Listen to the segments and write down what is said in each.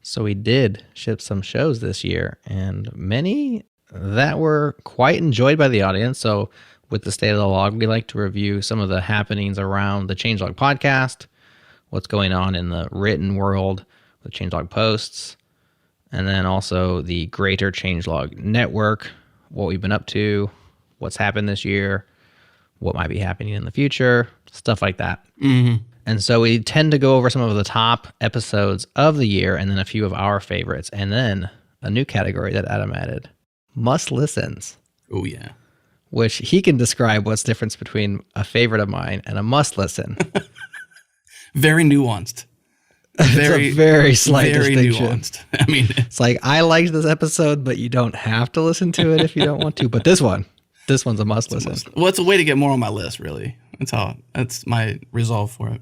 So we did ship some shows this year, and many that were quite enjoyed by the audience. So with the State of the Log, we like to review some of the happenings around the Changelog podcast, what's going on in the written world with Changelog posts, and then also the greater Changelog network, what we've been up to, what's happened this year, what might be happening in the future, stuff like that. Mm-hmm. And so we tend to go over some of the top episodes of the year and then a few of our favorites. And then a new category that Adam added, must listens. Oh, yeah. Which he can describe what's the difference between a favorite of mine and a must listen. Very nuanced. It's a very slight distinction. Nuanced. I mean, it's like, I liked this episode, but you don't have to listen to it if you don't want to. But this one's a must listen. Well, it's a way to get more on my list, really. That's my resolve for it.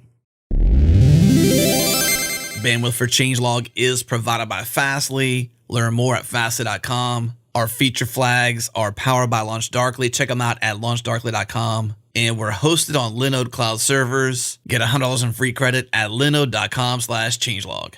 Bandwidth for Changelog is provided by Fastly. Learn more at fastly.com. Our feature flags are powered by LaunchDarkly. Check them out at launchdarkly.com. And we're hosted on Linode cloud servers. Get $100 in free credit at linode.com/changelog.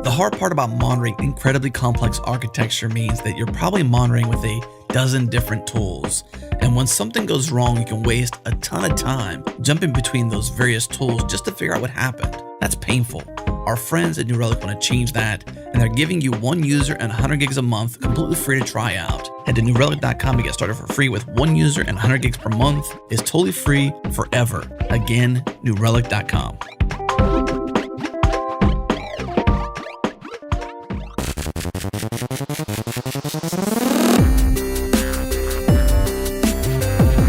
The hard part about monitoring incredibly complex architecture means that you're probably monitoring with a dozen different tools. And when something goes wrong, you can waste a ton of time jumping between those various tools just to figure out what happened. That's painful. Our friends at New Relic want to change that, and they're giving you one user and 100 gigs a month completely free to try out. Head to newrelic.com to get started for free with one user and 100 gigs per month. It's totally free forever. Again, newrelic.com.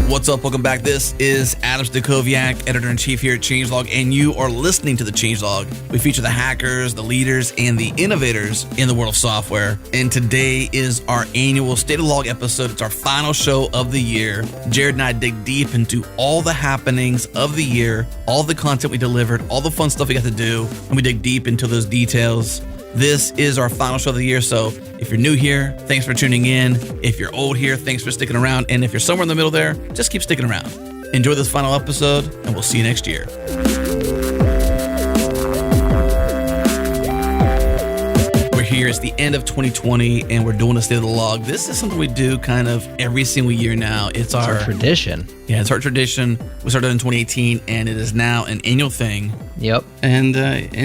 What's up? Welcome back. This is Adam Stacoviak, editor-in-chief here at Changelog, and you are listening to the Changelog. We feature the hackers, the leaders, and the innovators in the world of software. And today is our annual State of the Log episode. It's our final show of the year. Jerod and I dig deep into all the happenings of the year, all the content we delivered, all the fun stuff we got to do, and we dig deep into those details. This is our final show of the year, so if you're new here, thanks for tuning in. If you're old here, thanks for sticking around. And if you're somewhere in the middle there, just keep sticking around. Enjoy this final episode, and we'll see you next year. We're here. It's the end of 2020, and we're doing a State of the Log. This is something we do kind of every single year now. It's our tradition. Yeah, it's our tradition. We started in 2018, and it is now an annual thing. Yep. And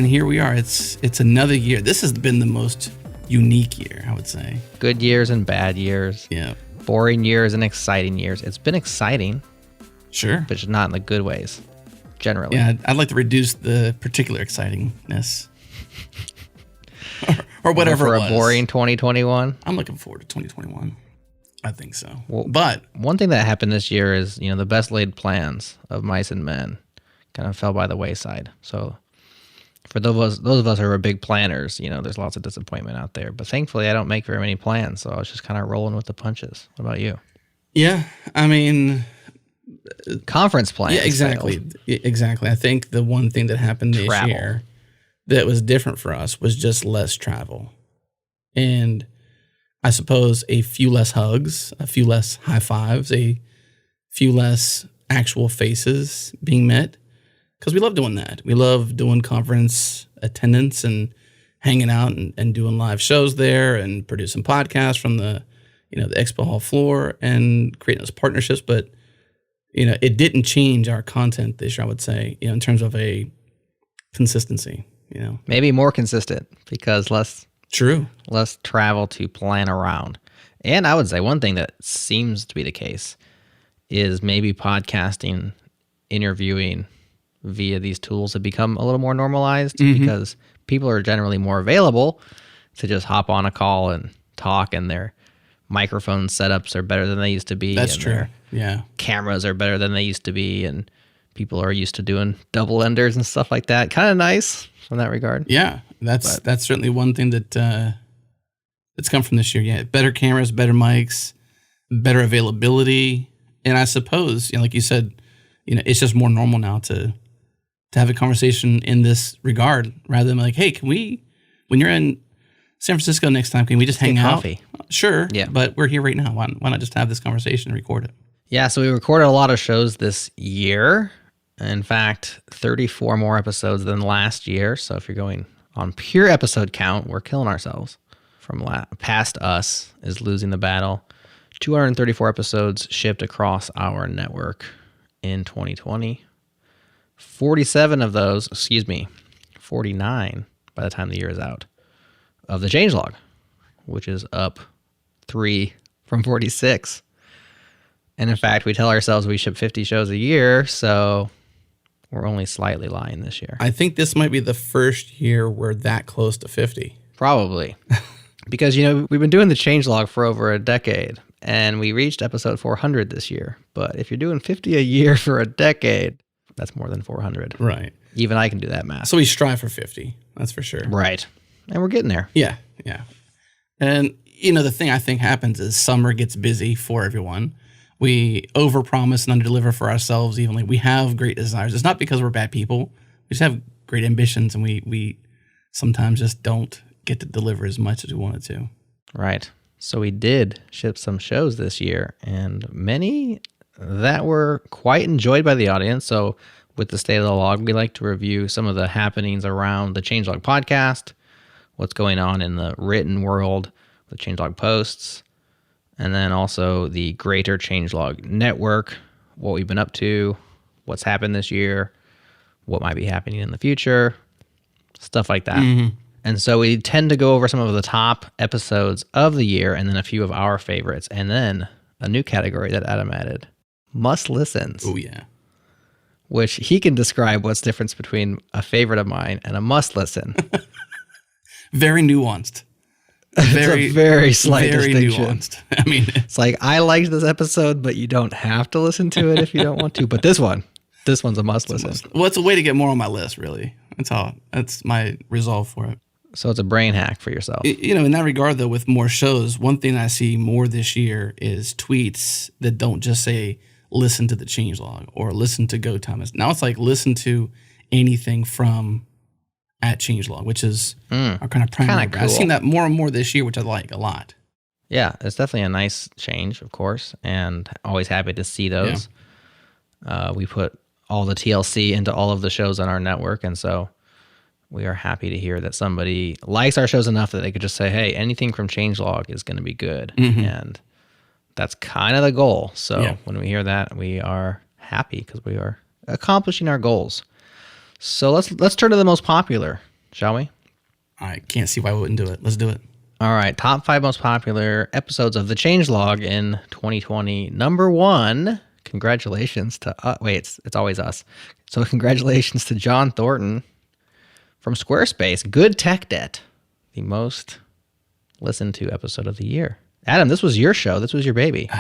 here we are. It's another year. This has been the most unique year, I would say. Good years and bad years. Yeah. Boring years and exciting years. It's been exciting. Sure. But just not in the good ways, generally. Yeah, I'd like to reduce the particular excitingness. or whatever for it was. A boring 2021. I'm looking forward to 2021. I think so. Well, but one thing that happened this year is, the best laid plans of mice and men kind of fell by the wayside. So for those of us who are big planners, there's lots of disappointment out there. But thankfully, I don't make very many plans, so I was just kind of rolling with the punches. What about you? Yeah, I mean, conference plans. Yeah, exactly. Failed. Exactly. I think the one thing that happened this year that was different for us was just less travel. And I suppose a few less hugs, a few less high fives, a few less actual faces being met. Because we love doing that. We love doing conference attendance and hanging out and doing live shows there and producing podcasts from the expo hall floor and creating those partnerships. But, it didn't change our content this year, I would say, in terms of a consistency, Maybe more consistent because less travel to plan around. And I would say one thing that seems to be the case is maybe podcasting, interviewing via these tools have become a little more normalized because people are generally more available to just hop on a call and talk, and their microphone setups are better than they used to be. That's and true. Their yeah. cameras are better than they used to be, and people are used to doing double enders and stuff like that. Kind of nice in that regard. Yeah, that's certainly one thing that that's come from this year. Yeah, better cameras, better mics, better availability, and I suppose, like you said, it's just more normal now to have a conversation in this regard rather than like, hey, can we, when you're in San Francisco next time, can we just hang out? Coffee. Sure. Yeah. But we're here right now. Why not just have this conversation and record it? Yeah. So we recorded a lot of shows this year, In fact, 34 more episodes than last year. So if you're going on pure episode count, we're killing ourselves. From past us is losing the battle. 234 episodes shipped across our network in 2020. 49 by the time the year is out, of the Changelog, which is up 3 from 46. And in fact, we tell ourselves we ship 50 shows a year, so we're only slightly lying this year. I think this might be the first year we're that close to 50. Probably. Because, we've been doing the Changelog for over a decade, and we reached episode 400 this year. But if you're doing 50 a year for a decade, that's more than 400. Right. Even I can do that math. So we strive for 50, that's for sure. Right. And we're getting there. Yeah. And, the thing I think happens is summer gets busy for everyone. We overpromise and underdeliver for ourselves evenly. We have great desires. It's not because we're bad people. We just have great ambitions, and we sometimes just don't get to deliver as much as we wanted to. Right. So we did ship some shows this year, and many that were quite enjoyed by the audience. So with the State of the Log, we like to review some of the happenings around the Changelog podcast, what's going on in the written world, the Changelog posts, and then also the greater Changelog network, what we've been up to, what's happened this year, what might be happening in the future, stuff like that. Mm-hmm. And so we tend to go over some of the top episodes of the year and then a few of our favorites. And then a new category that Adam added, must listens. Oh, yeah. Which he can describe what's the difference between a favorite of mine and a must listen. Very nuanced. It's a very slight distinction. Nuanced. I mean, it's like, I liked this episode, but you don't have to listen to it if you don't want to. But this one's a must listen. Well, it's a way to get more on my list, really. That's my resolve for it. So it's a brain hack for yourself. In that regard, though, with more shows, one thing I see more this year is tweets that don't just say, listen to the Changelog or listen to Go Thomas. Now it's like, listen to anything from @Changelog, which is our kind of primary. Cool. I've seen that more and more this year, which I like a lot. Yeah, it's definitely a nice change, of course, and always happy to see those. Yeah. We put all the TLC into all of the shows on our network, and so we are happy to hear that somebody likes our shows enough that they could just say, hey, anything from Changelog is going to be good. Mm-hmm. And that's kind of the goal. So when we hear that, we are happy because we are accomplishing our goals. So let's turn to the most popular, shall we? I can't see why we wouldn't do it. Let's do it. All right. Top 5 most popular episodes of the Changelog in 2020. Number 1, congratulations to... it's always us. So congratulations to John Thornton from Squarespace. Good Tech Debt. The most listened to episode of the year. Adam, this was your show. This was your baby.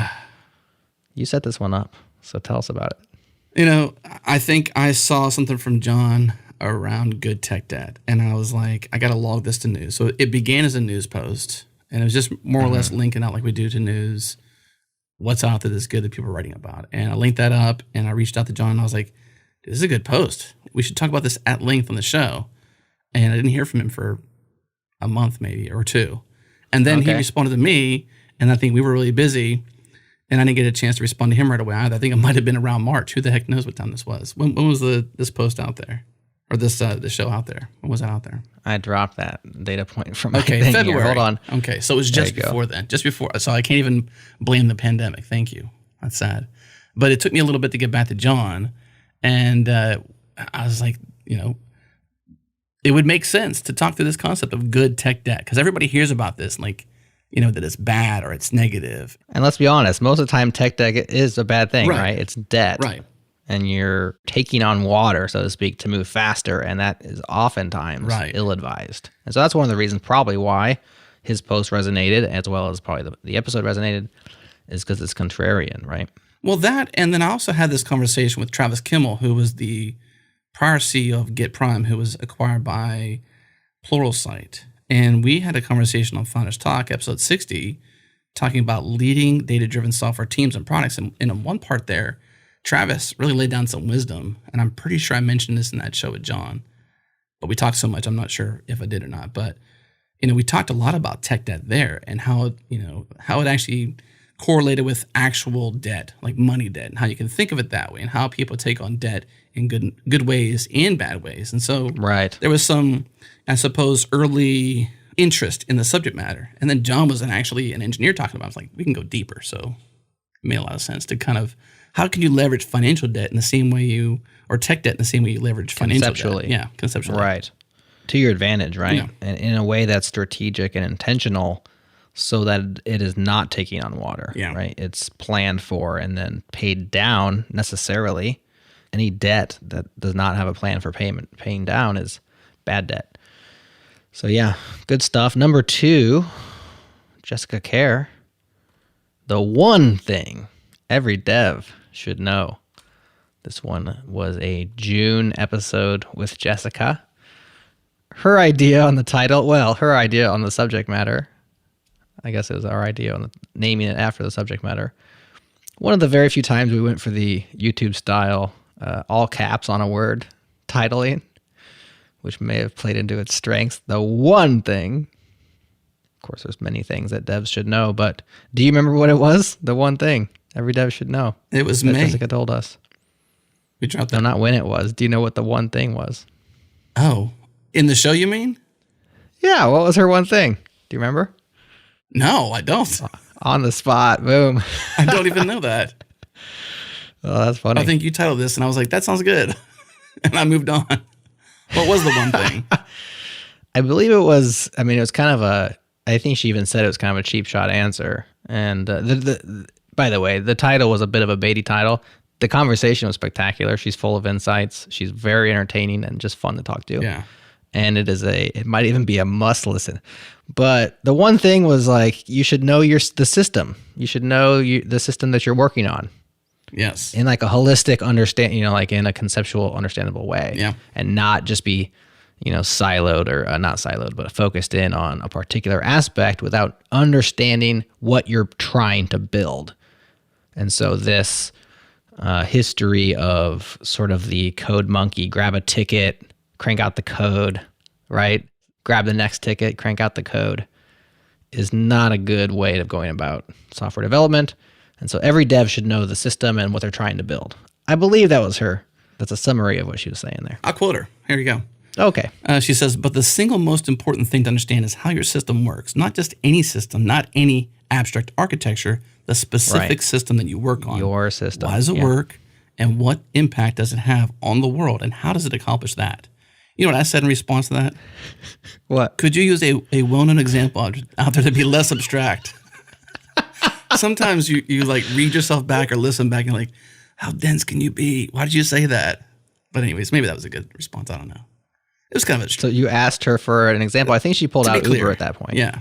You set this one up. So tell us about it. I think I saw something from John around Good Tech Debt, and I was like, I got to log this to news. So it began as a news post, and it was just more or less linking out like we do to news, what's out there that's good that people are writing about. And I linked that up, and I reached out to John, and I was like, this is a good post. We should talk about this at length on the show. And I didn't hear from him for a month maybe or 2. And then he responded to me, and I think we were really busy, and I didn't get a chance to respond to him right away either. I think it might have been around March. Who the heck knows what time this was? When was this post out there? Or this show out there? When was it out there? I dropped that data point from my thing February. Here. Hold on. Okay, so it was just before then. Just before. So I can't even blame the pandemic. Thank you. That's sad. But it took me a little bit to get back to John, and I was like, it would make sense to talk through this concept of good tech debt, because everybody hears about this, like, that it's bad or it's negative. And let's be honest, most of the time tech debt is a bad thing, right? It's debt. Right. And you're taking on water, so to speak, to move faster, and that is oftentimes ill-advised. And so that's one of the reasons probably why his post resonated, as well as probably the episode resonated, is because it's contrarian, right? Well, that, and then I also had this conversation with Travis Kimmel, who was the prior CEO of Get Prime, who was acquired by Pluralsight. And we had a conversation on Founders Talk, episode 60, talking about leading data-driven software teams and products. And in one part there, Travis really laid down some wisdom. And I'm pretty sure I mentioned this in that show with John. But we talked so much, I'm not sure if I did or not. But, we talked a lot about tech debt there and how, how it actually correlated with actual debt, like money debt, and how you can think of it that way, and how people take on debt in good ways and bad ways. And so there was some, I suppose, early interest in the subject matter. And then John was actually an engineer talking about it. I was like, we can go deeper. So it made a lot of sense to kind of, how can you leverage financial debt in the same way or tech debt in the same way you leverage financial debt? Yeah, conceptually. Right. To your advantage, right? Yeah. And in a way that's strategic and intentional so that it is not taking on water, right? It's planned for and then paid down necessarily. Any debt that does not have a plan for paying down is bad debt. So yeah, good stuff. Number 2, Jessica Kerr. The one thing every dev should know. This one was a June episode with Jessica. Her idea on the title, well, her idea on the subject matter. I guess it was our idea on naming it after the subject matter. One of the very few times we went for the YouTube style, all caps on a word titling, which may have played into its strengths. The one thing, of course, there's many things that devs should know, but do you remember what it was? The one thing every dev should know. It was May. Jessica told us. We dropped that. No, not when it was. Do you know what the one thing was? Oh, in the show, you mean? Yeah, what was her one thing? Do you remember? No, I don't. On the spot, boom. I don't even know that. Oh, that's funny. I think you titled this, and I was like, that sounds good. And I moved on. What was the one thing? I believe it was, it was kind of I think she even said it was kind of a cheap shot answer. And by the way, the title was a bit of a baity title. The conversation was spectacular. She's full of insights. She's very entertaining and just fun to talk to. Yeah. And it might even be a must listen. But the one thing was like, you should know the system. You should know the system that you're working on. Yes. In like a holistic understanding, like in a conceptual, understandable way. Yeah. And not just be, siloed or not siloed, but focused in on a particular aspect without understanding what you're trying to build. And so this history of sort of the code monkey, grab a ticket, crank out the code, right? Grab the next ticket, crank out the code, is not a good way of going about software development. And so every dev should know the system and what they're trying to build. I believe that was her. That's a summary of what she was saying there. I'll quote her. Here you go. Okay. She says, but the single most important thing to understand is how your system works. Not just any system, not any abstract architecture, the specific system that you work on. Your system. Why does it work? And what impact does it have on the world? And how does it accomplish that? You know what I said in response to that? What? Could you use a well-known example out there to be less abstract? Sometimes you like read yourself back or listen back and like, how dense can you be? Why did you say that? But anyways, maybe that was a good response. I don't know. It was kind of So you asked her for an example. I think she pulled out Uber at that point. Yeah.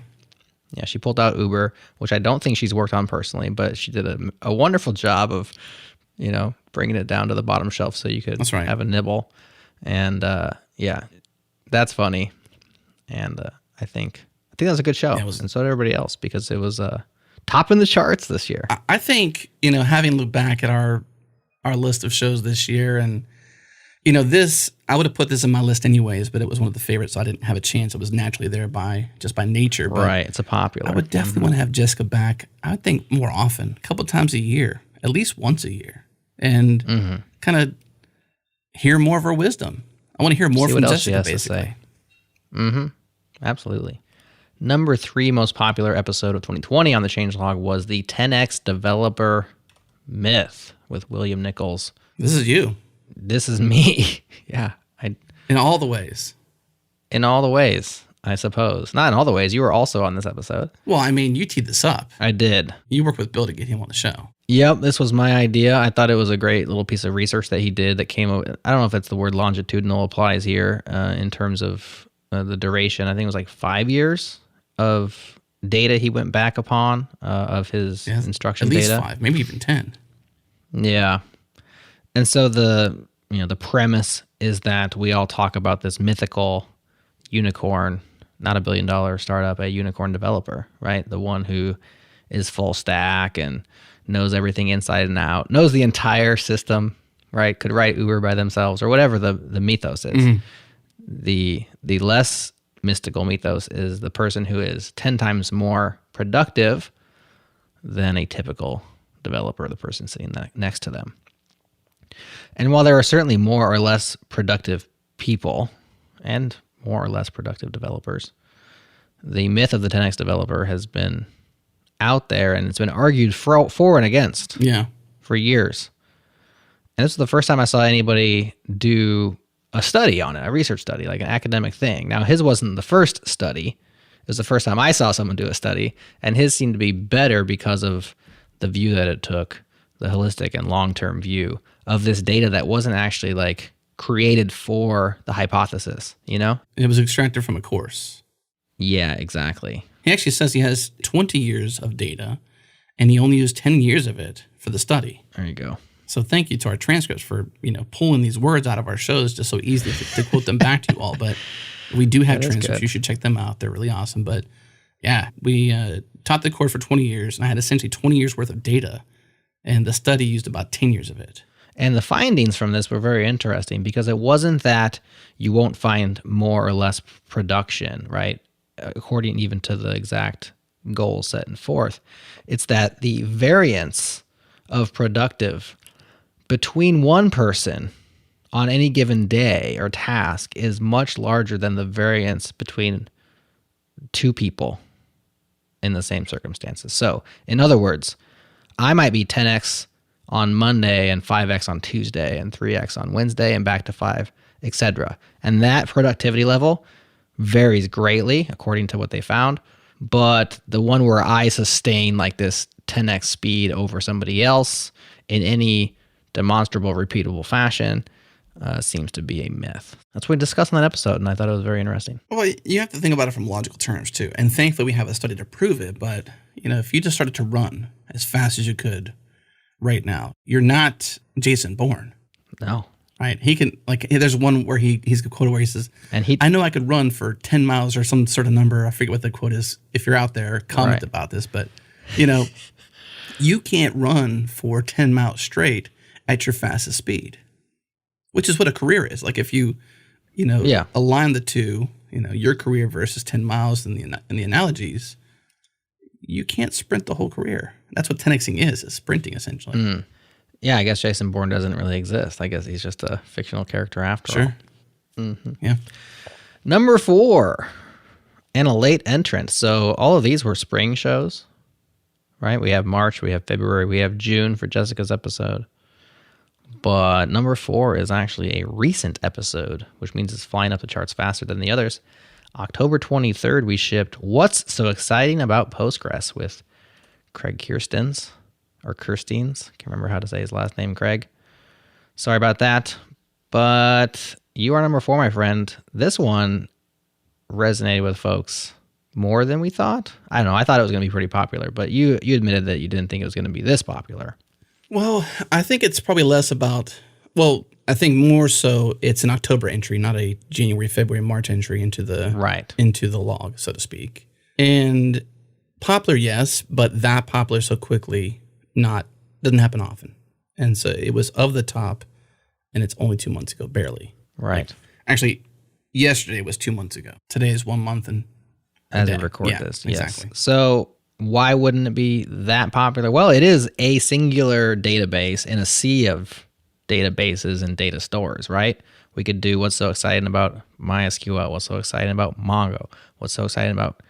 Yeah, she pulled out Uber, which I don't think she's worked on personally, but she did a wonderful job of, bringing it down to the bottom shelf so you could have a nibble. And yeah, that's funny. And I think that was a good show. And so did everybody else because it was topping the charts this year. I think, having looked back at our list of shows this year and, this, I would have put this in my list anyways, but it was one of the favorites, so I didn't have a chance. It was naturally there by nature. But right, it's a popular. I would definitely want to have Jessica back, I would think more often, a couple times a year, at least once a year, and kind of hear more of her wisdom. I want to hear more from Jessica, basically. Absolutely. Number 3 most popular episode of 2020 on the Changelog was the 10x developer myth with William Nichols. This is you. This is me. Yeah. In all the ways. In all the ways, I suppose. Not in all the ways. You were also on this episode. Well, you teed this up. I did. You worked with Bill to get him on the show. Yep, this was my idea. I thought it was a great little piece of research that he did that came up. I don't know if it's the word longitudinal applies here in terms of the duration. I think it was like 5 years of data he went back upon of his instruction data. At least 5, maybe even 10. Yeah. And so the premise is that we all talk about this mythical unicorn, not $1 billion startup, a unicorn developer, right? The one who is full stack and knows everything inside and out, knows the entire system, right? Could write Uber by themselves or whatever the mythos is. The less mystical mythos is the person who is 10 times more productive than a typical developer, the person sitting next to them. And while there are certainly more or less productive people and more or less productive developers, the myth of the 10x developer has been out there, and it's been argued for and against for years. And this is the first time I saw anybody do a study on it, a research study, like an academic thing. Now, his wasn't the first study. It was the first time I saw someone do a study, and his seemed to be better because of the view that it took, the holistic and long-term view of this data that wasn't actually like created for the hypothesis, you know? It was extracted from a course. Yeah, exactly. He actually says he has 20 years of data, and he only used 10 years of it for the study. There you go. So thank you to our transcripts for, pulling these words out of our shows just so easily to quote them back to you all. But we do have transcripts. Good. You should check them out. They're really awesome. But yeah, we taught the course for 20 years, and I had essentially 20 years worth of data, and the study used about 10 years of it. And the findings from this were very interesting because it wasn't that you won't find more or less production, right? According even to the exact goals set forth. It's that the variance of productive between one person on any given day or task is much larger than the variance between two people in the same circumstances. So, in other words, I might be 10x on Monday and 5x on Tuesday and 3x on Wednesday and back to 5, etc. And that productivity level varies greatly according to what they found. But the one where I sustain like this 10x speed over somebody else in any demonstrable, repeatable fashion seems to be a myth. That's what we discussed in that episode, and I thought it was very interesting. Well, you have to think about it from logical terms, too. And thankfully, we have a study to prove it. But, if you just started to run as fast as you could right now, you're not Jason Bourne. No. Right? He can, there's one where he's a quote where he says, I know I could run for 10 miles or some sort of number. I forget what the quote is. If you're out there, comment about this. But, you can't run for 10 miles straight at your fastest speed, which is what a career is. Like if you, align the two, your career versus 10 miles in the analogies, you can't sprint the whole career. That's what 10xing is sprinting essentially. Mm. Yeah, I guess Jason Bourne doesn't really exist. I guess he's just a fictional character after all. Mm-hmm. Yeah. Number 4, and a late entrant. So all of these were spring shows, right? We have March, we have February, we have June for Jessica's episode. But number 4 is actually a recent episode, which means it's flying up the charts faster than the others. October 23rd, we shipped What's So Exciting About Postgres with Craig Kirstens. Can't remember how to say his last name, Craig. Sorry about that. But you are number 4, my friend. This one resonated with folks more than we thought. I don't know. I thought it was going to be pretty popular, but you admitted that you didn't think it was going to be this popular. Well, I think it's probably less about, I think more so it's an October entry, not a January, February, March entry into the log, so to speak. And popular, yes, but that popular so quickly doesn't happen often. And so it was of the top, and it's only 2 months ago, barely. Right. Actually, yesterday was 2 months ago. Today is 1 month and as we record this. Yes. Exactly. So why wouldn't it be that popular? Well, it is a singular database in a sea of databases and data stores, right? We could do what's so exciting about MySQL, what's so exciting about Mongo, what's so exciting about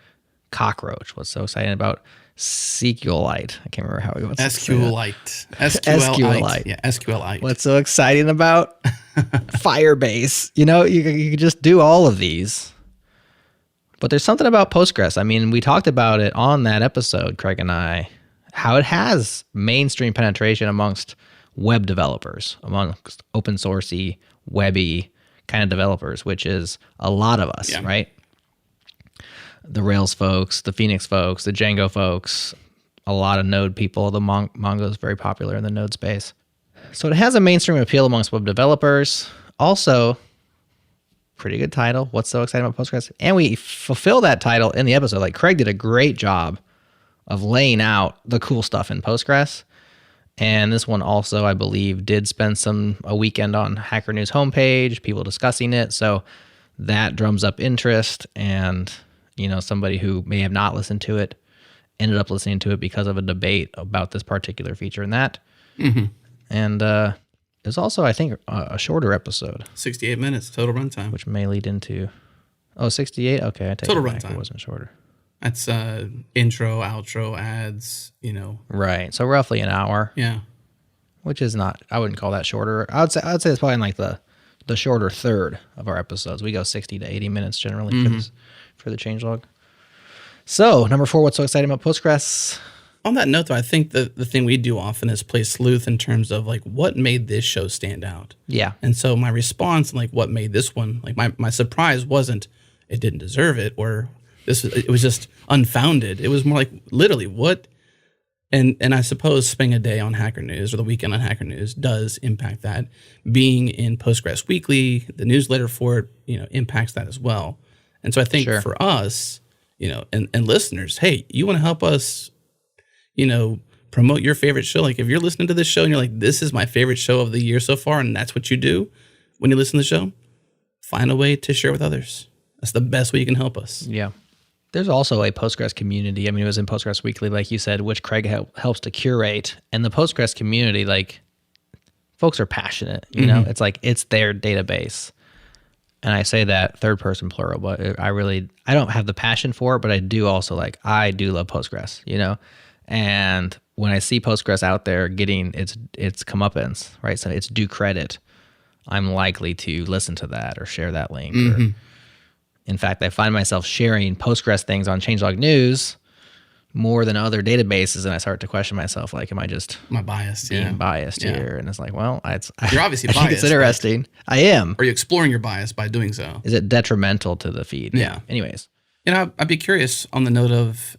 Cockroach, what's so exciting about SQLite. I can't remember how it was. SQLite. SQLite. Yeah, SQLite. What's so exciting about Firebase? You could just do all of these. But there's something about Postgres. I mean, we talked about it on that episode, Craig and I, how it has mainstream penetration amongst web developers, amongst open sourcey, webby kind of developers, which is a lot of us, right? The Rails folks, the Phoenix folks, the Django folks, a lot of Node people. The Mongo is very popular in the Node space. So it has a mainstream appeal amongst web developers. Also, pretty good title. What's so exciting about Postgres? And we fulfill that title in the episode. Like Craig did a great job of laying out the cool stuff in Postgres. And this one also, I believe, did spend a weekend on Hacker News homepage, people discussing it. So that drums up interest, and somebody who may have not listened to it ended up listening to it because of a debate about this particular feature and that. And it was also, I think, a shorter episode. 68 minutes total runtime. Which may lead into... Oh, 68? Okay, I take total it back. runtime. It wasn't shorter. That's intro, outro, ads, Right, so roughly an hour. Yeah. Which is not... I wouldn't call that shorter. I'd say it's probably in like the shorter third of our episodes. We go 60 to 80 minutes generally for the changelog. So, number 4, what's so exciting about Postgres? On that note, though, I think the thing we do often is play sleuth in terms of like what made this show stand out. Yeah. And so my response, like what made this one, like my surprise wasn't it didn't deserve it or it was just unfounded. It was more like literally what, and I suppose spending a day on Hacker News or the weekend on Hacker News does impact that. Being in Postgres Weekly, the newsletter for it, impacts that as well. And so I think for us, and listeners, hey, you want to help us, promote your favorite show. Like if you're listening to this show and you're like, this is my favorite show of the year so far, and that's what you do when you listen to the show, find a way to share with others. That's the best way you can help us. Yeah. There's also a Postgres community. I mean, it was in Postgres Weekly, like you said, which Craig helps to curate. And the Postgres community, like, folks are passionate, It's like, it's their database. And I say that third person plural, but I don't have the passion for it, but I do also I do love Postgres, And when I see Postgres out there getting its comeuppance, right? So it's due credit. I'm likely to listen to that or share that link. Or, in fact, I find myself sharing Postgres things on Changelog News more than other databases, and I start to question myself, like, am I just being biased here? And it's like, well, you're obviously biased. I think it's interesting. I am. Are you exploring your bias by doing so? Is it detrimental to the feed? Yeah. Anyways. I'd be curious on the note of,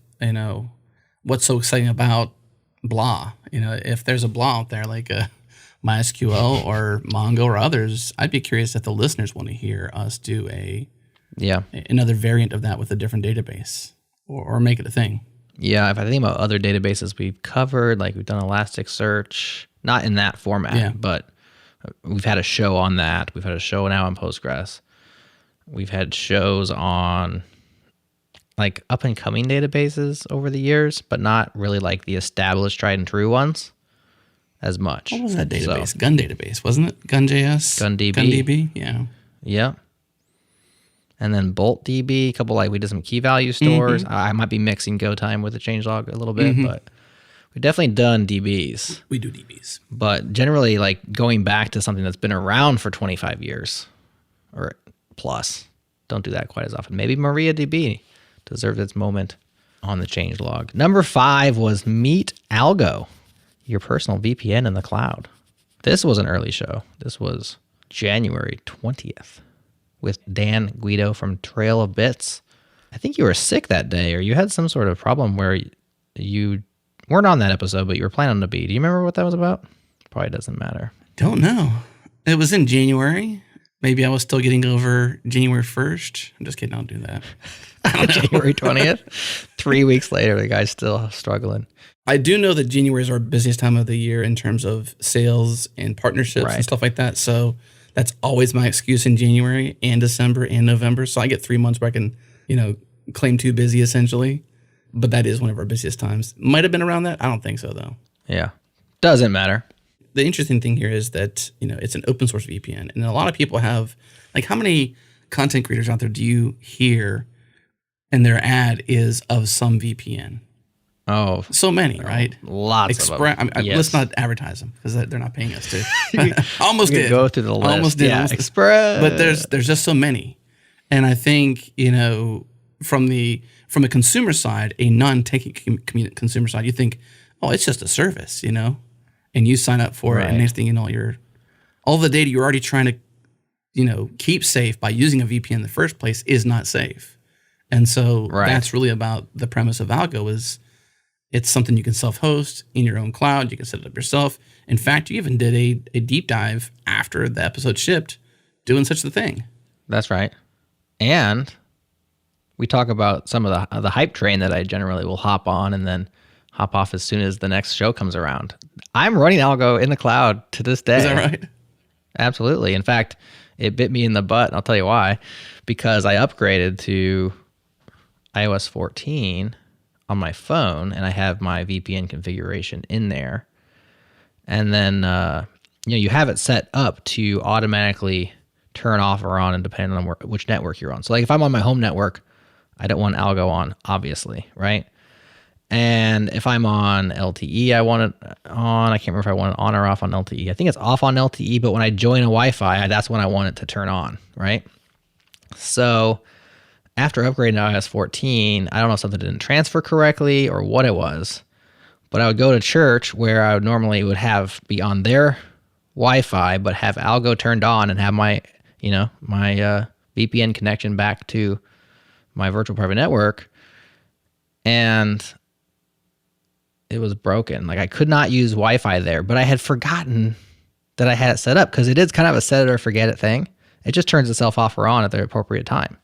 what's so exciting about blah? If there's a blah out there like MySQL or Mongo or others, I'd be curious if the listeners want to hear us do another variant of that with a different database or make it a thing. Yeah, if I think about other databases we've covered, like we've done Elasticsearch, not in that format, but we've had a show on that. We've had a show now on Postgres. We've had shows on like up and coming databases over the years, but not really like the established tried and true ones as much. What was that database? Gun database, wasn't it? Gun.js? GunDB. GunDB, yeah. Yeah. And then BoltDB, a couple we did some key value stores. I might be mixing GoTime with the changelog a little bit, but we've definitely done DBs. We do DBs. But generally going back to something that's been around for 25 years or plus, don't do that quite as often. Maybe MariaDB deserved its moment on the changelog. Number 5 was Meet Algo, your personal VPN in the cloud. This was an early show. This was January 20th. With Dan Guido from Trail of Bits. I think you were sick that day, or you had some sort of problem where you weren't on that episode, but you were planning to be. Do you remember what that was about? Probably doesn't matter. Don't know. It was in January. Maybe I was still getting over January 1st. I'm just kidding. Don't do that. January 20th. 3 weeks later, the guy's still struggling. I do know that January is our busiest time of the year in terms of sales and partnerships and stuff like that. So that's always my excuse in January and December and November. So I get 3 months where I can, claim too busy essentially. But that is one of our busiest times. Might have been around that. I don't think so though. Yeah. Doesn't matter. The interesting thing here is that, it's an open source VPN. And a lot of people have, how many content creators out there do you hear and their ad is of some VPN? Oh, so many, right? Lots of them. Let's not advertise them because they're not paying us to. Almost did. Go through the list. Almost did. Yeah, Express. But there's just so many, and I think from the consumer side, a non-techie consumer side, you think, oh, it's just a service, and you sign up for it, and next thing you know, all the data you're already trying to, keep safe by using a VPN in the first place is not safe, and so that's really about the premise of Algo is. It's something you can self-host in your own cloud. You can set it up yourself. In fact, you even did a deep dive after the episode shipped doing such a thing. That's right. And we talk about some of the hype train that I generally will hop on and then hop off as soon as the next show comes around. I'm running Algo in the cloud to this day. Is that right? Absolutely. In fact, it bit me in the butt. I'll tell you why. Because I upgraded to iOS 14 on my phone, and I have my VPN configuration in there. And then you have it set up to automatically turn off or on, and depending on which network you're on. So like if I'm on my home network, I don't want algo on, obviously, right? And if I'm on LTE, I want it on. I can't remember if I want it on or off on LTE. I think it's off on LTE, but when I join a Wi-Fi, that's when I want it to turn on, right? So after upgrading to iOS 14, I don't know if something didn't transfer correctly or what it was, but I would go to church where I would normally be on their Wi-Fi, but have algo turned on and have my VPN connection back to my virtual private network, and it was broken. Like I could not use Wi-Fi there, but I had forgotten that I had it set up because it is kind of a set it or forget it thing. It just turns itself off or on at the appropriate time.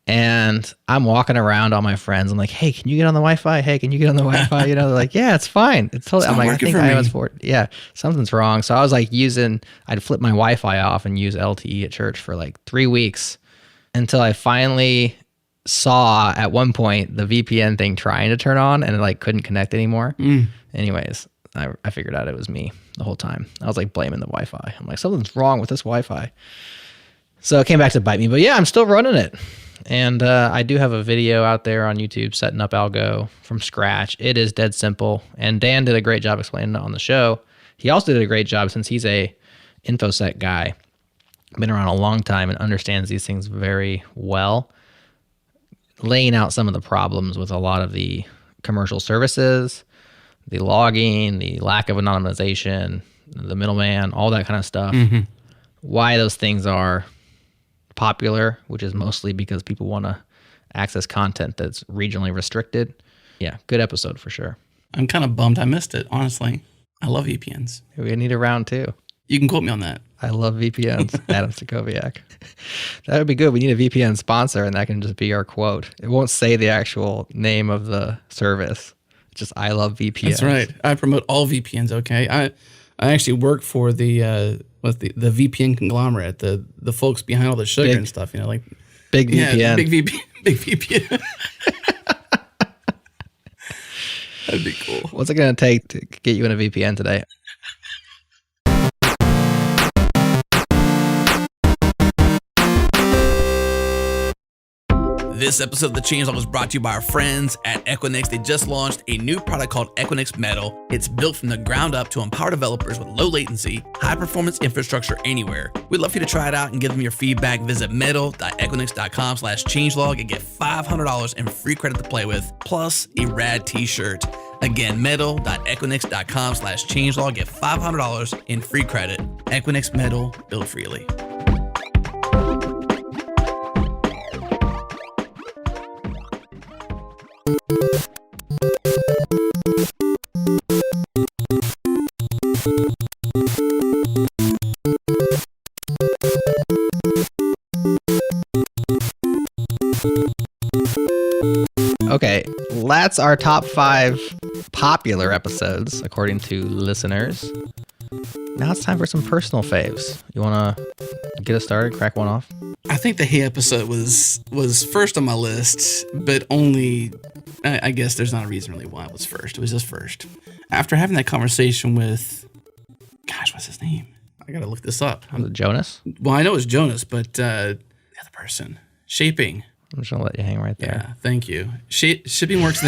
And I'm walking around all my friends. I'm like, hey, can you get on the Wi-Fi? Hey, can you get on the Wi-Fi? They're like, yeah, it's fine. It's totally. I'm like, I think I was yeah, something's wrong. So I was like I'd flip my Wi-Fi off and use LTE at church for like 3 weeks until I finally saw at one point the VPN thing trying to turn on and it like couldn't connect anymore. Anyways, I figured out it was me the whole time. I was like blaming the Wi-Fi. I'm like, something's wrong with this Wi-Fi. So it came back to bite me, but yeah, I'm still running it. And I do have a video out there on YouTube setting up algo from scratch. It is dead simple. And Dan did a great job explaining it on the show. He also did a great job since he's a InfoSec guy, been around a long time and understands these things very well, laying out some of the problems with a lot of the commercial services, the logging, the lack of anonymization, the middleman, all that kind of stuff. Why those things are popular, which is mostly because people want to access content that's regionally restricted. Yeah, good episode for sure. I'm kind of bummed I missed it, honestly. I love VPNs. We need a round two. You can quote me on that. I love VPNs. Adam Stacoviak. That would be good. We need a VPN sponsor, and that can just be our quote. It won't say the actual name of the service. It's just I love VPNs. That's right. I promote all VPNs. Okay. I actually work for the VPN conglomerate, the folks behind all the sugar and stuff. Like big VPN. Yeah, big VPN. That'd be cool. What's it going to take to get you in a VPN today? This episode of the Changelog was brought to you by our friends at Equinix. They just launched a new product called Equinix Metal. It's built from the ground up to empower developers with low latency, high performance infrastructure anywhere. We'd love for you to try it out and give them your feedback. Visit metal.equinix.com/changelog and get $500 in free credit to play with, plus a rad t-shirt. Again, metal.equinix.com/changelog. Get $500 in free credit. Equinix Metal, build freely. Okay, that's our top 5 popular episodes, according to listeners. Now it's time for some personal faves. You want to get us started, crack one off? I think the Hey episode was first on my list, but only, I guess there's not a reason really why it was first. It was just first. After having that conversation with, gosh, what's his name? I got to look this up. Was it Jonas? Well, I know it's Jonas, but the other person, Shaping. I'm just going to let you hang right there. Yeah, thank you. Shipping works.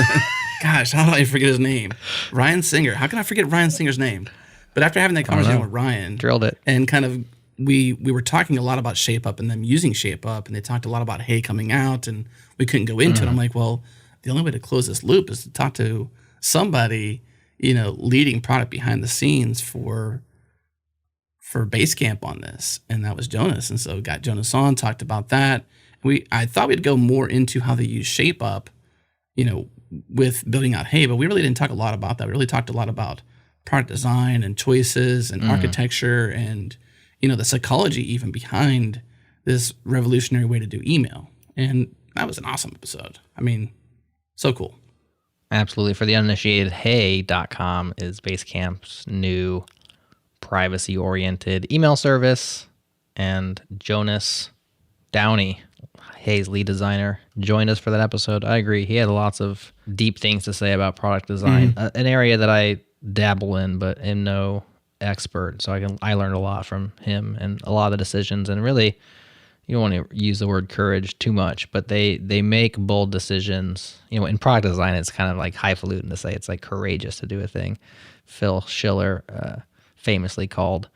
Gosh, how did I forget his name? Ryan Singer. How can I forget Ryan Singer's name? But after having that conversation with Ryan, drilled it, and kind of we were talking a lot about Shape Up and them using Shape Up, and they talked a lot about Hey coming out, and we couldn't go into it. I'm like, well, the only way to close this loop is to talk to somebody, leading product behind the scenes for Basecamp on this, and that was Jonas. And so got Jonas on, talked about that. I thought we'd go more into how they use Shape Up, with building out Hey, but we really didn't talk a lot about that. We really talked a lot about product design and choices and architecture and, the psychology even behind this revolutionary way to do email. And that was an awesome episode. I mean, so cool. Absolutely. For the uninitiated, Hey.com is Basecamp's new privacy-oriented email service, and Jonas Downey Hayes lead designer, joined us for that episode. I agree. He had lots of deep things to say about product design, an area that I dabble in, but am no expert. So I learned a lot from him and a lot of the decisions. And really, you don't want to use the word courage too much, but they make bold decisions. In product design, it's kind of like highfalutin to say it's like courageous to do a thing. Phil Schiller famously called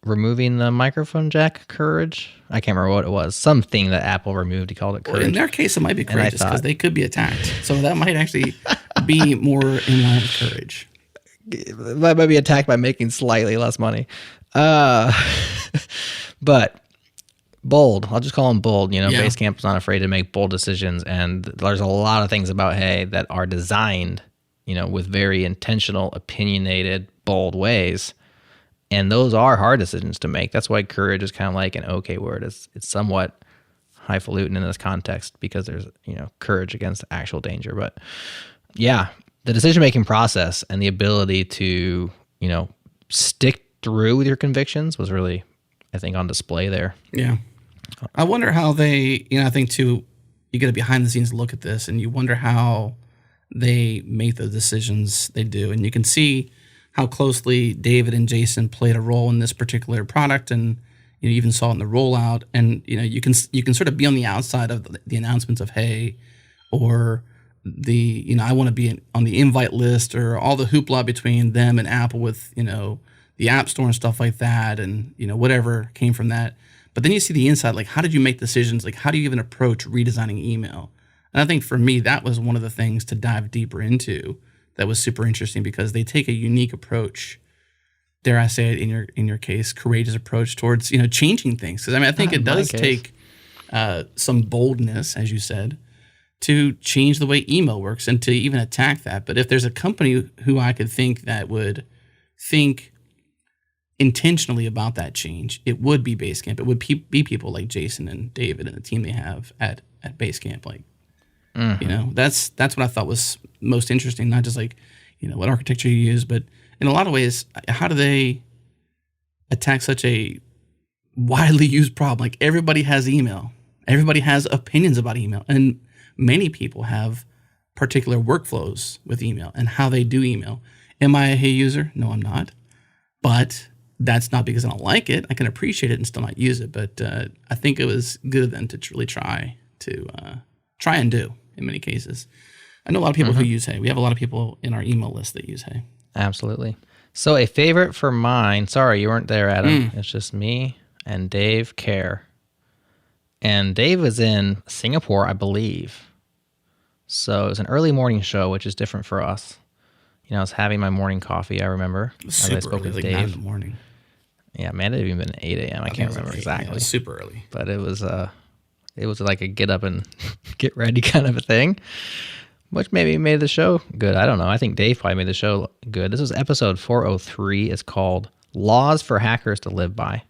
removing the microphone jack courage. I can't remember what it was. Something that Apple removed. He called it courage. Well, in their case, it might be courageous because they could be attacked. So that might actually be more in line with courage. That might be attacked by making slightly less money. But bold. I'll just call them bold. Basecamp's not afraid to make bold decisions. And there's a lot of things about Hay that are designed, with very intentional, opinionated, bold ways. And those are hard decisions to make. That's why courage is kind of like an okay word. It's somewhat highfalutin in this context because there's, courage against actual danger. But yeah, the decision-making process and the ability to, stick through with your convictions was really, I think, on display there. Yeah. I wonder how they, I think too, you get a behind-the-scenes look at this and you wonder how they make the decisions they do. And you can see how closely David and Jason played a role in this particular product, and you even saw it in the rollout. And you can sort of be on the outside of the announcements of Hay, or the I want to be on the invite list, or all the hoopla between them and Apple with the App Store and stuff like that, and whatever came from that. But then you see the inside, like how did you make decisions? Like how do you even approach redesigning email? And I think for me that was one of the things to dive deeper into. That was super interesting because they take a unique approach, dare I say it in your case, courageous approach towards changing things. Because I think it does take some boldness, as you said, to change the way email works and to even attack that. But if there's a company who I could think that would think intentionally about that change, it would be Basecamp. It would be people like Jason and David and the team they have at Basecamp. Like. That's what I thought was most interesting. Not just like, what architecture you use, but in a lot of ways, how do they attack such a widely used problem? Like everybody has email, everybody has opinions about email, and many people have particular workflows with email and how they do email. Am I a Hay user? No, I'm not. But that's not because I don't like it. I can appreciate it and still not use it. But I think it was good of them to really try and do. In many cases, I know a lot of people who use Hay. We have a lot of people in our email list that use Hay. Absolutely. So a favorite for mine. Sorry, you weren't there, Adam. It's just me and Dave Kerr. And Dave was in Singapore, I believe. So it was an early morning show, which is different for us. I was having my morning coffee, I remember. Super early, like 9 in the morning. Yeah, man, it had even been 8 a.m. I can't remember exactly. Yeah, it was super early. But it was like a get up and get ready kind of a thing, which maybe made the show good. I don't know. I think Dave probably made the show good. This was episode 403. It's called Laws for Hackers to Live By.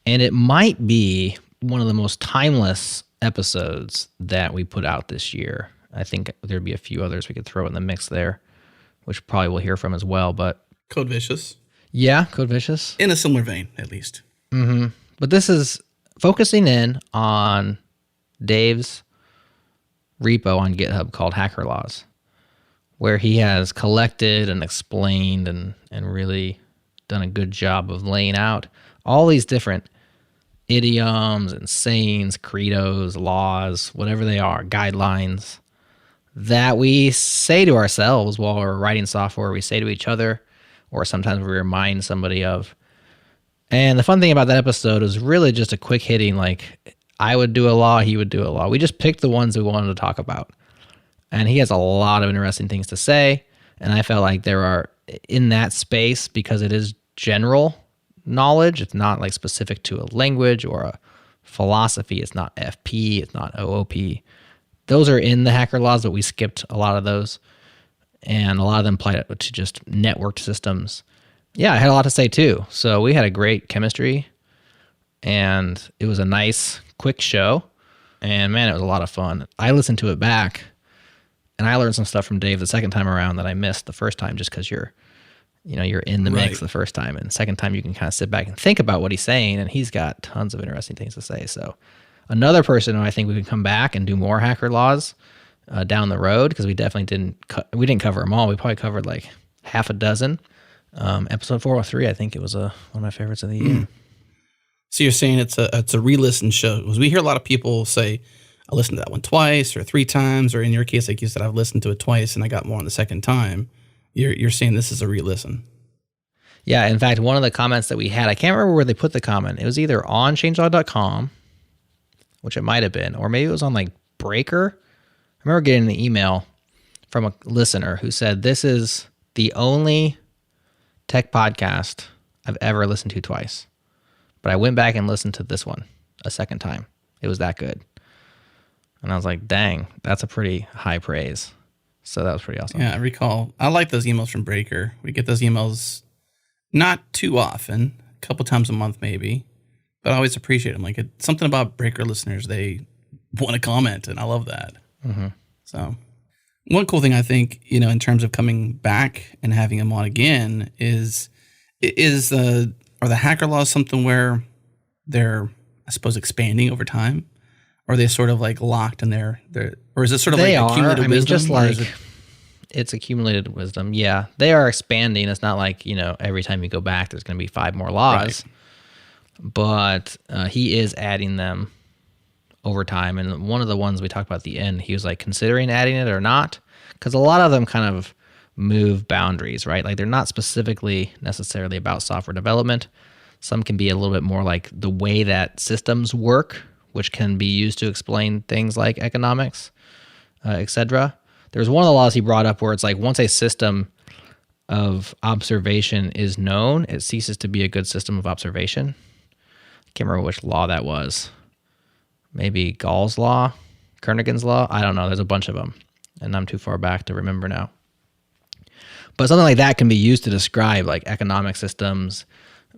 And it might be one of the most timeless episodes that we put out this year. I think there'd be a few others we could throw in the mix there, which probably we'll hear from as well. But Code Vicious. Yeah, Code Vicious. In a similar vein, at least. Mm-hmm. But this is focusing in on Dave's repo on GitHub called Hacker Laws, where he has collected and explained and really done a good job of laying out all these different idioms and sayings, credos, laws, whatever they are, guidelines that we say to ourselves while we're writing software, we say to each other, or sometimes we remind somebody of. And the fun thing about that episode is really just a quick hitting, like I would do a law, he would do a law. We just picked the ones we wanted to talk about. And he has a lot of interesting things to say. And I felt like there are, in that space, because it is general knowledge, it's not like specific to a language or a philosophy. It's not FP, it's not OOP. Those are in the Hacker Laws, but we skipped a lot of those. And a lot of them apply to just networked systems. Yeah, I had a lot to say too. So we had a great chemistry, and it was a nice, quick show. And man, it was a lot of fun. I listened to it back, and I learned some stuff from Dave the second time around that I missed the first time just because you're you're in the mix Right. the first time, and the second time you can kind of sit back and think about what he's saying, and he's got tons of interesting things to say. So another person who I think we can come back and do more hacker laws down the road, because we definitely didn't cover them all. We probably covered like half a dozen. Episode 403, I think it was one of my favorites of the year. So you're saying it's a re-listen show? Because we hear a lot of people say, I listened to that one twice or 3 times, or in your case, like you said, I've listened to it twice and I got more on the second time. You're saying this is a re-listen? Yeah, in fact, one of the comments that we had, I can't remember where they put the comment. It was either on changelog.com, which it might have been, or maybe it was on like Breaker. I remember getting an email from a listener who said, this is the only tech podcast I've ever listened to twice. But I went back and listened to this one a second time. It was that good. And I was like, dang, that's a pretty high praise. So that was pretty awesome. Yeah, I recall. I like those emails from Breaker. We get those emails not too often, a couple times a month maybe, but I always appreciate them. Like, it's something about Breaker listeners, they want to comment, and I love that. Mm-hmm. So one cool thing I think, in terms of coming back and having them on again is are the hacker laws something where they're, I suppose, expanding over time? Or are they sort of like locked in their or is it sort of they like accumulated wisdom? Just like it's accumulated wisdom. Yeah, they are expanding. It's not like, every time you go back, there's going to be 5 more laws. Right. But he is adding them over time. And one of the ones we talked about at the end, he was like considering adding it or not, because a lot of them kind of move boundaries, right? Like they're not specifically necessarily about software development. Some can be a little bit more like the way that systems work, which can be used to explain things like economics, etc. There's one of the laws he brought up where it's like once a system of observation is known, it ceases to be a good system of observation. I can't remember which law that was. Maybe Gall's law, Kernighan's law. I don't know. There's a bunch of them, and I'm too far back to remember now. But something like that can be used to describe like economic systems,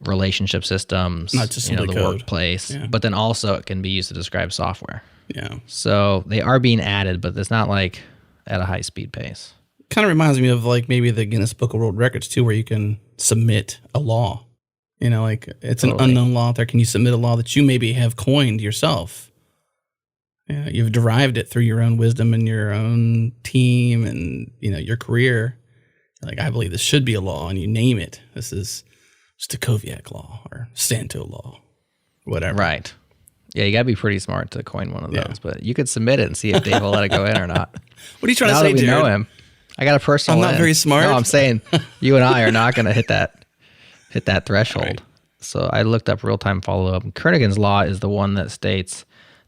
relationship systems, not just the code. Workplace, yeah. But then also it can be used to describe software. Yeah. So they are being added, but it's not like at a high speed pace. Kind of reminds me of like maybe the Guinness Book of World Records too, where you can submit a law. Like it's totally. An unknown law out there. Can you submit a law that you maybe have coined yourself? You've derived it through your own wisdom and your own team and your career. Like, I believe this should be a law, and you name it. This is Stakoviak law or Santo law, whatever. Right. Yeah, you got to be pretty smart to coin one of those, but you could submit it and see if Dave will let it go in or not. What are you trying now to say, that we Jerod? know him, I got a personal. I'm not very smart. No, I'm saying you and I are not going to hit that threshold. Right. So I looked up real-time follow-up. Kernighan's law is the one that states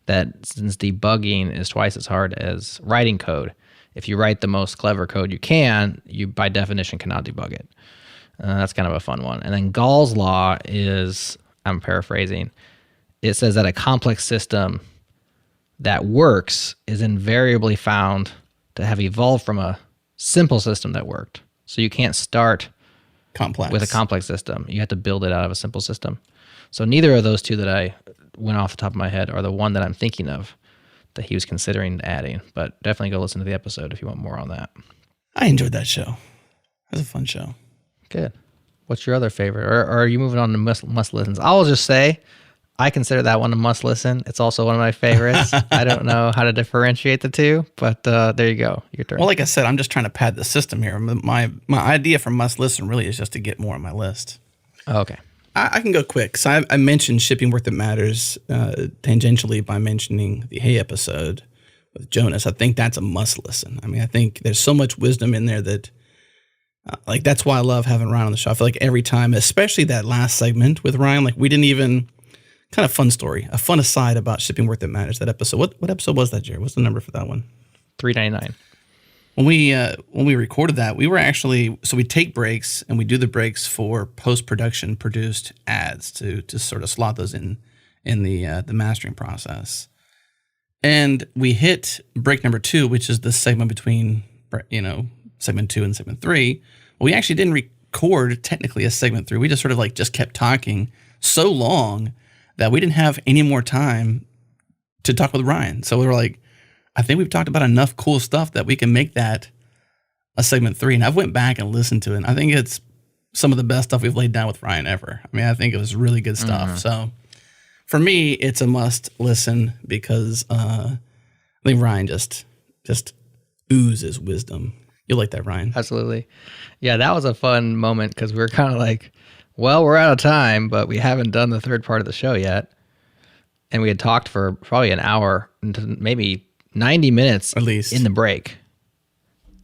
that since debugging is twice as hard as writing code, if you write the most clever code you can, you by definition cannot debug it. That's kind of a fun one. And then Gall's law is, I'm paraphrasing, it says that a complex system that works is invariably found to have evolved from a simple system that worked. So you can't start with a complex system. You have to build it out of a simple system. So neither of those two that I went off the top of my head are the one that I'm thinking of that he was considering adding. But definitely go listen to the episode if you want more on that. I enjoyed that show. It was a fun show. Good. What's your other favorite? Or are you moving on to must listens? I'll just say I consider that one a must listen. It's also one of my favorites. I don't know how to differentiate the two, but there you go. Your turn. Well, like I said, I'm just trying to pad the system here. My idea for must listen really is just to get more on my list. Oh, okay. I can go quick. So I mentioned Shipping Worth It Matters tangentially by mentioning the Hey episode with Jonas. I think that's a must listen. I mean, I think there's so much wisdom in there that like that's why I love having Ryan on the show. I feel like every time, especially that last segment with Ryan, like we didn't even kind of fun story, a fun aside about Shipping Worth It Matters. That episode. What episode was that, Jerry? What's the number for that one? 399. When we recorded that, we were actually we take breaks and we do the breaks for post-production produced ads to sort of slot those in the mastering process. And we hit break number 2, which is the segment between segment 2 and segment 3. Well, we actually didn't record technically a segment 3. We just sort of like just kept talking so long that we didn't have any more time to talk with Ryan. So we were like, I think we've talked about enough cool stuff that we can make that a segment 3. And I've went back and listened to it. And I think it's some of the best stuff we've laid down with Ryan ever. I mean, I think it was really good stuff. So for me, it's a must listen because I think Ryan just oozes wisdom. You'll like that, Ryan. Absolutely. Yeah, that was a fun moment because we were kind of like, well, we're out of time, but we haven't done the third part of the show yet. And we had talked for probably an hour, maybe 90 minutes at least in the break.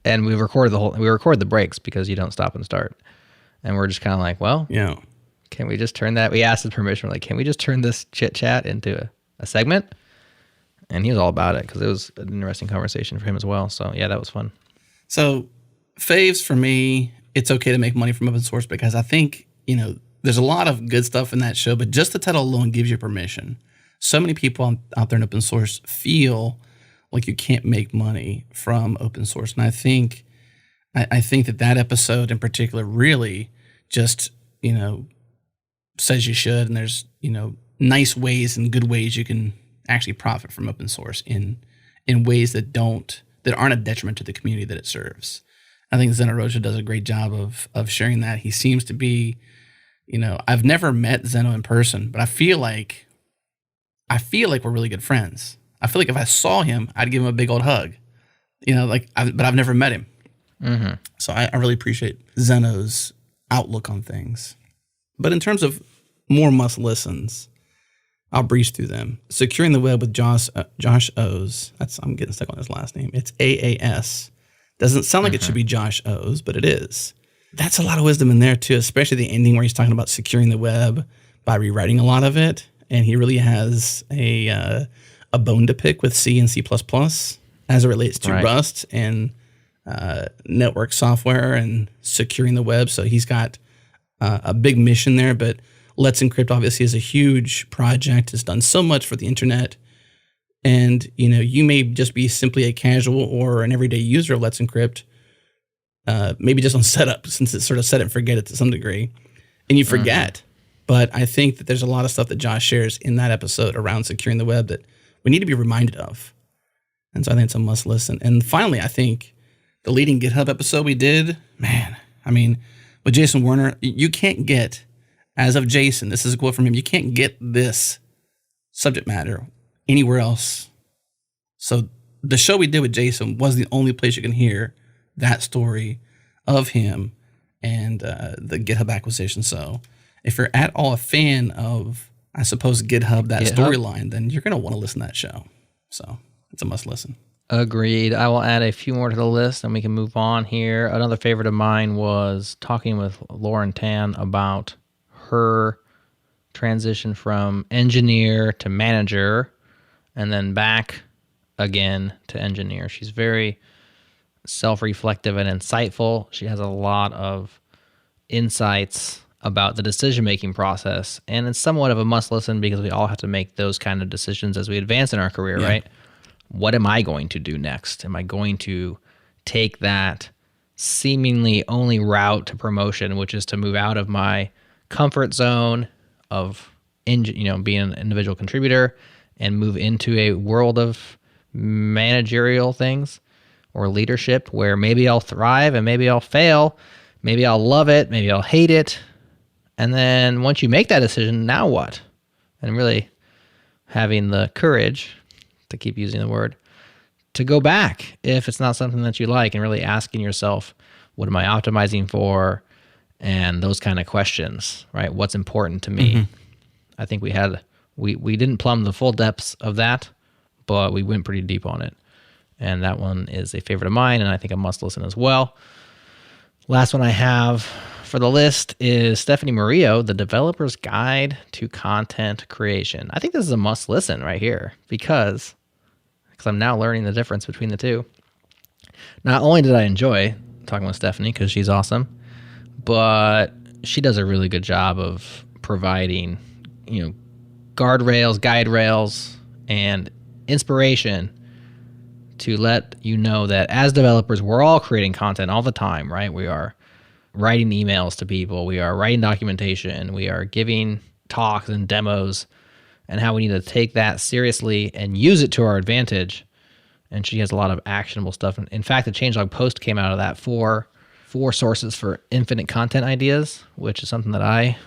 And we record the breaks because you don't stop and start. And we're just kind of like, well, yeah. Can we just turn that? We asked his permission. We're like, can we just turn this chit chat into a segment? And he was all about it because it was an interesting conversation for him as well. So yeah, that was fun. So faves for me, it's okay to make money from open source because I think, there's a lot of good stuff in that show, but just the title alone gives you permission. So many people out there in open source feel like you can't make money from open source. And I think that episode in particular really just, says you should. And there's, nice ways and good ways you can actually profit from open source in ways that aren't a detriment to the community that it serves. I think Zeno Rocha does a great job of sharing that. He seems to be, I've never met Zeno in person, but I feel like we're really good friends. I feel like if I saw him, I'd give him a big old hug, but I've never met him. Mm-hmm. So I really appreciate Zeno's outlook on things. But in terms of more must listens, I'll breeze through them. Securing the Web with Josh O's. I'm getting stuck on his last name. It's AAS. Doesn't sound like it should be Josh O's, but it is. That's a lot of wisdom in there too, especially the ending where he's talking about securing the web by rewriting a lot of it. And he really has a bone to pick with C and C++ as it relates to Rust and network software and securing the web. So he's got a big mission there, but Let's Encrypt obviously is a huge project. It's done so much for the internet. And, you may just be simply a casual or an everyday user of Let's Encrypt, maybe just on setup, since it's sort of set it and forget it to some degree, and you forget. But I think that there's a lot of stuff that Josh shares in that episode around securing the web that we need to be reminded of. And so I think it's a must listen. And finally, I think the leading GitHub episode we did, with Jason Werner, you can't get, as of Jason, this is a quote from him, you can't get this subject matter anywhere else. So the show we did with Jason was the only place you can hear that story of him and the GitHub acquisition. So if you're at all a fan of, I suppose, GitHub storyline, then you're going to want to listen to that show. So it's a must listen. Agreed. I will add a few more to the list and we can move on here. Another favorite of mine was talking with Lauren Tan about her transition from engineer to manager and then back again to engineer. She's very self-reflective and insightful. She has a lot of insights about the decision-making process, and it's somewhat of a must listen because we all have to make those kind of decisions as we advance in our career, right? What am I going to do next? Am I going to take that seemingly only route to promotion, which is to move out of my comfort zone of being an individual contributor and move into a world of managerial things or leadership where maybe I'll thrive and maybe I'll fail, maybe I'll love it, maybe I'll hate it. And then once you make that decision, now what? And really having the courage, to keep using the word, to go back if it's not something that you like and really asking yourself, what am I optimizing for? And those kind of questions, right? What's important to me? Mm-hmm. I think we didn't plumb the full depths of that, but we went pretty deep on it. And that one is a favorite of mine, and I think a must listen as well. Last one I have for the list is Stephanie Murillo, The Developer's Guide to Content Creation. I think this is a must listen right here because I'm now learning the difference between the two. Not only did I enjoy talking with Stephanie because she's awesome, but she does a really good job of providing, guardrails, guide rails, and inspiration to let you know that as developers, we're all creating content all the time, right? We are writing emails to people. We are writing documentation. We are giving talks and demos, and how we need to take that seriously and use it to our advantage. And she has a lot of actionable stuff. In fact, the Changelog post came out of that for 4 sources for infinite content ideas, which is something that I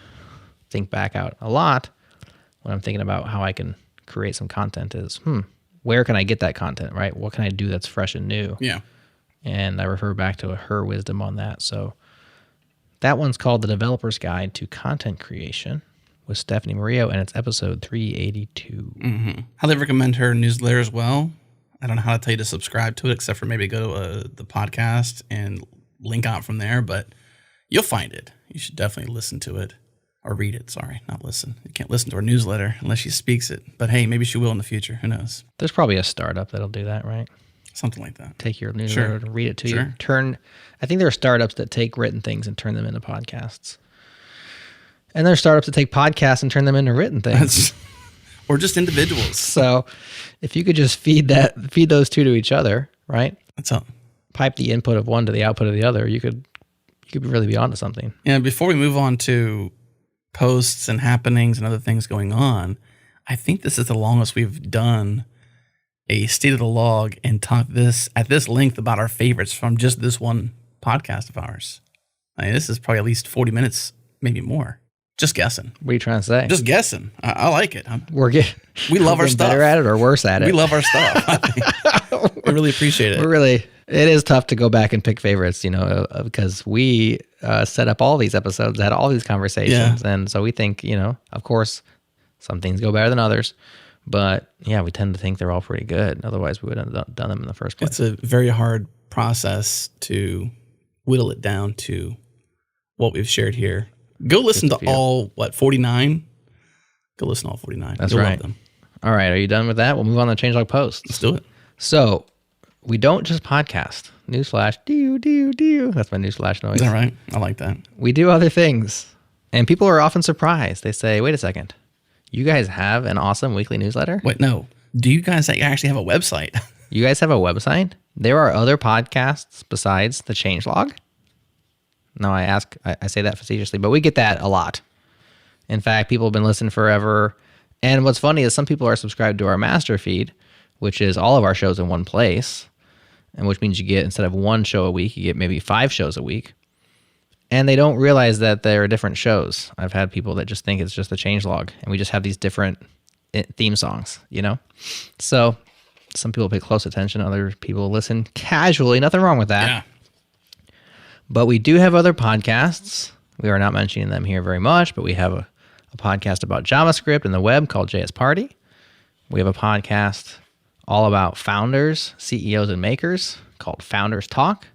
think back out a lot when I'm thinking about how I can create some content is, where can I get that content, right? What can I do that's fresh and new? Yeah. And I refer back to her wisdom on that. So that one's called The Developer's Guide to Content Creation with Stephanie Murillo, and it's episode 382. Mm-hmm. Highly recommend her newsletter as well. I don't know how to tell you to subscribe to it, except for maybe go to the podcast and link out from there, but you'll find it. You should definitely listen to it. Or read it, sorry, not listen. You can't listen to her newsletter unless she speaks it. But hey, maybe she will in the future. Who knows? There's probably a startup that'll do that, right? Something like that. Take your newsletter and read it to you. I think there are startups that take written things and turn them into podcasts. And there are startups that take podcasts and turn them into written things. Or just individuals. So if you could just feed those two to each other, right? That's all. Pipe the input of one to the output of the other, you could really be onto something. Yeah, before we move on to posts and happenings and other things going on, I think this is the longest we've done a state of the log and talked at this length about our favorites from just this one podcast of ours. I mean, this is probably at least 40 minutes, maybe more. Just guessing. What are you trying to say? Just guessing. I like it. We love our stuff. Better at it or worse at it? We love our stuff. We really appreciate it. It is tough to go back and pick favorites, because we set up all these episodes, had all these conversations. Yeah. And so we think, of course, some things go better than others. But yeah, we tend to think they're all pretty good. Otherwise, we wouldn't have done them in the first place. It's a very hard process to whittle it down to what we've shared here. Go listen to all, 49? Go listen to all 49. That's You'll right. Love them. All right. Are you done with that? We'll move on to the Changelog posts. Let's do it. So we don't just podcast. Newsflash. Do. That's my newsflash noise. Is that right? I like that. We do other things. And people are often surprised. They say, wait a second. You guys have an awesome weekly newsletter? Wait, no. Do you guys actually have a website? You guys have a website? There are other podcasts besides the Changelog? No, I say that facetiously, but we get that a lot. In fact, people have been listening forever. And what's funny is some people are subscribed to our master feed, which is all of our shows in one place, and which means you get, instead of 1 show a week, you get maybe 5 shows a week. And they don't realize that there are different shows. I've had people that just think it's just the Changelog, and we just have these different theme songs, So some people pay close attention, other people listen casually. Nothing wrong with that. Yeah. But we do have other podcasts. We are not mentioning them here very much, but we have a podcast about JavaScript and the web called JS Party. We have a podcast all about founders, CEOs, and makers called Founders Talk.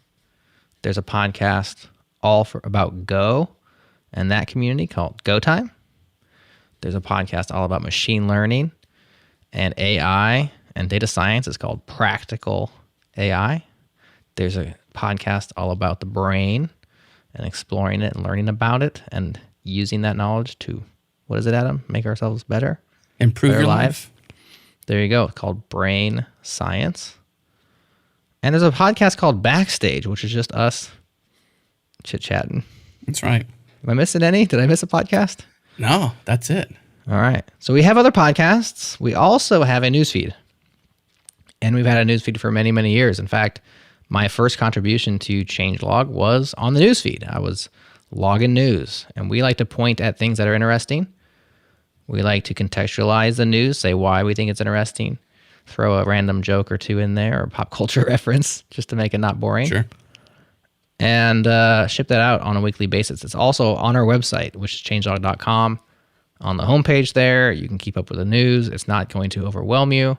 There's a podcast about Go and that community called Go Time. There's a podcast all about machine learning and AI and data science. It's called Practical AI. There's a podcast all about the brain and exploring it and learning about it and using that knowledge to, what is it, Adam? Make ourselves better? Improve your life. There you go. It's called Brain Science. And there's a podcast called Backstage, which is just us chit-chatting. That's right. Am I missing any? Did I miss a podcast? No, that's it. All right. So we have other podcasts. We also have a newsfeed. And we've had a newsfeed for many, many years. In fact, my first contribution to Changelog was on the newsfeed. I was logging news. And we like to point at things that are interesting. We like to contextualize the news, say why we think it's interesting, throw a random joke or two in there or pop culture reference just to make it not boring. Sure. And ship that out on a weekly basis. It's also on our website, which is changelog.com. On the homepage there, you can keep up with the news. It's not going to overwhelm you.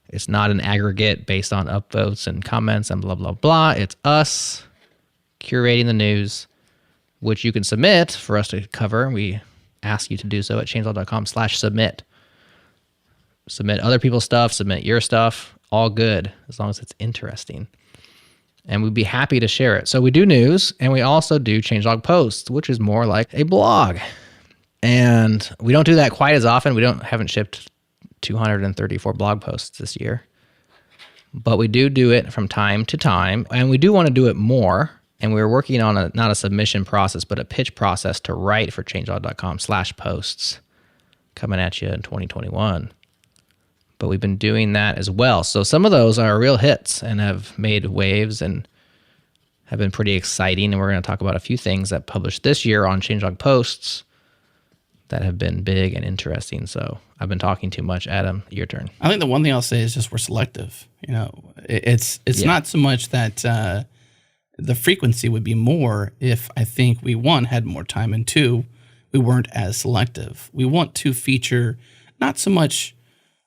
It's not an aggregate based on upvotes and comments and blah, blah, blah. It's us curating the news, which you can submit for us to cover. We ask you to do so at changelog.com/submit. Submit other people's stuff, submit your stuff, all good, as long as it's interesting. And we'd be happy to share it. So we do news, and we also do Changelog posts, which is more like a blog. And we don't do that quite as often. We haven't shipped 234 blog posts this year. But we do it from time to time, and we do want to do it more. And we're working on not a submission process, but a pitch process to write for changelog.com/posts coming at you in 2021. But we've been doing that as well. So some of those are real hits and have made waves and have been pretty exciting. And we're going to talk about a few things that published this year on Changelog posts that have been big and interesting. So I've been talking too much. Adam, your turn. I think the one thing I'll say is just we're selective. It's not so much that the frequency would be more if I think we, one, had more time, and two, we weren't as selective. We want to feature not so much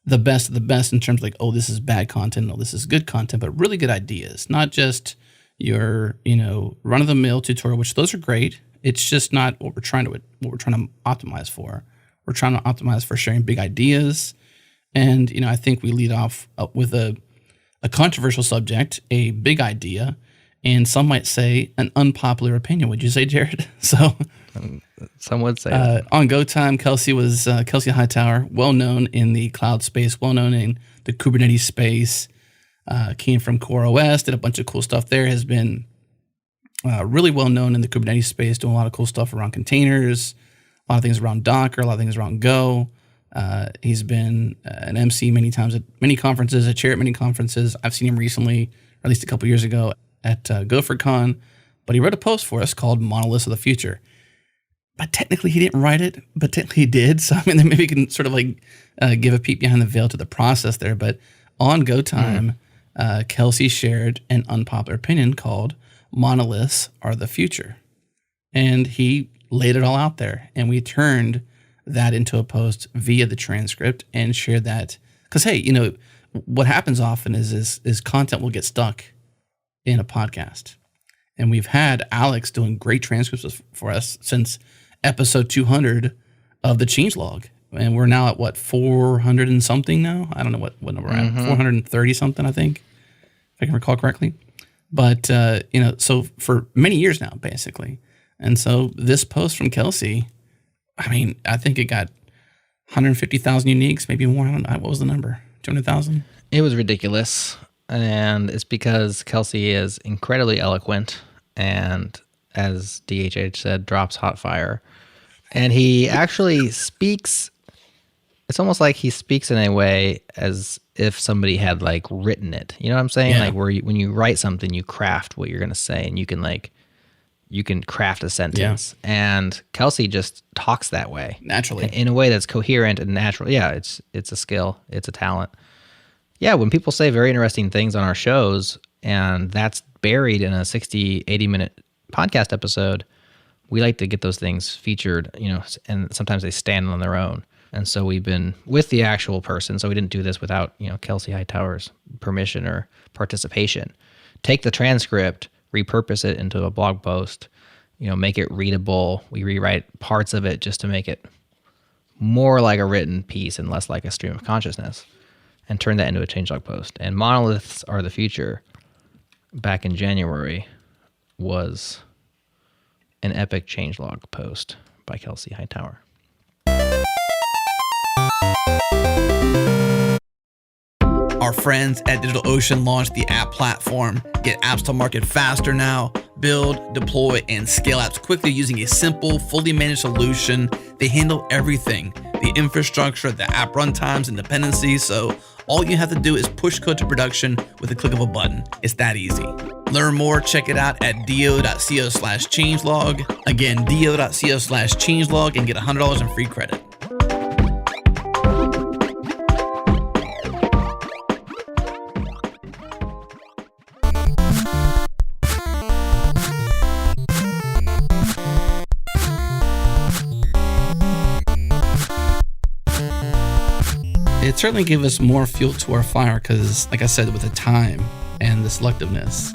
the best of the best in terms of like, oh, this is bad content, oh, this is good content, but really good ideas, not just your, run-of-the-mill tutorial, which those are great. It's just not what we're trying to optimize for. We're trying to optimize for sharing big ideas. And, I think we lead off with a controversial subject, a big idea, and some might say an unpopular opinion. Would you say, Jerod? So some would say that. On Go Time, Kelsey Hightower, well known in the cloud space, well known in the Kubernetes space, came from CoreOS, did a bunch of cool stuff there, has been really well known in the Kubernetes space, doing a lot of cool stuff around containers, a lot of things around Docker, a lot of things around Go. He's been an MC many times at many conferences, a chair at many conferences. I've seen him recently, or at least a couple years ago, at GopherCon. But he wrote a post for us called Monoliths of the Future. But technically he didn't write it, but technically he did. So maybe we can sort of give a peek behind the veil to the process there. But on Go Time, Kelsey shared an unpopular opinion called Monoliths are the Future. And he laid it all out there. And we turned that into a post via the transcript and shared that. Because, hey, what happens often is content will get stuck in a podcast. And we've had Alex doing great transcripts for us since episode 200 of the Changelog. And we're now at 400 and something now? I don't know what number we're at. 430 something, I think, if I can recall correctly. But, so for many years now, basically. And so this post from Kelsey, I think it got 150,000 uniques, maybe more. I don't know. What was the number? 200,000? It was ridiculous. And it's because Kelsey is incredibly eloquent and, as DHH said, drops hot fire. And he actually speaks, it's almost like he speaks in a way as if somebody had written it. You know what I'm saying? Yeah. When you write something, you craft what you're going to say, and you can craft a sentence. Yeah. And Kelsey just talks that way. Naturally. In a way that's coherent and natural. Yeah, it's a skill. It's a talent. Yeah, when people say very interesting things on our shows, and that's buried in a 60, 80-minute podcast episode, we like to get those things featured, and sometimes they stand on their own. And so we've been with the actual person, so we didn't do this without, Kelsey Hightower's permission or participation. Take the transcript, repurpose it into a blog post, make it readable. We rewrite parts of it just to make it more like a written piece and less like a stream of consciousness, and turn that into a Changelog post. And Monoliths Are the Future, back in January, was an epic Changelog post by Kelsey Hightower. Our friends at DigitalOcean launched the app platform. Get apps to market faster now. Build, deploy, and scale apps quickly using a simple, fully managed solution. They handle everything, the infrastructure, the app runtimes, and dependencies. So all you have to do is push code to production with a click of a button. It's that easy. Learn more, check it out at do.co/changelog. Again, do.co/changelog, and get $100 in free credit. It certainly gave us more fuel to our fire because, like I said, with the time and the selectiveness,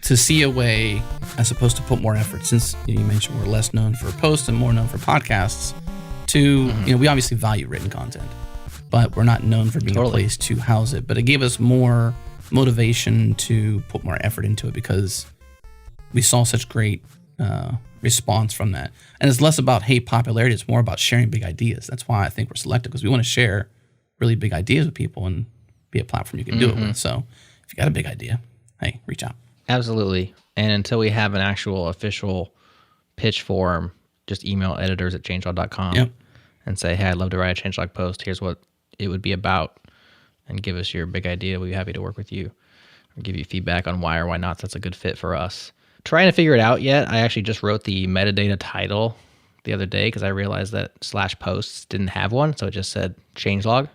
to see a way, I suppose, to put more effort, since you mentioned we're less known for posts and more known for podcasts, to, we obviously value written content, but we're not known for being a place to house it. But it gave us more motivation to put more effort into it because we saw such great response from that. And it's less about, hey, popularity, it's more about sharing big ideas. That's why I think we're selective, because we want to share really big ideas with people and be a platform you can do it with. So if you got a big idea, hey, reach out. Absolutely. And until we have an actual official pitch form, just email editors@changelog.com and say, hey, I'd love to write a Changelog post. Here's what it would be about. And give us your big idea. We'd be happy to work with you or give you feedback on why or why not that's a good fit for us. Trying to figure it out yet. I actually just wrote the metadata title the other day because I realized that /posts didn't have one, so it just said changelog.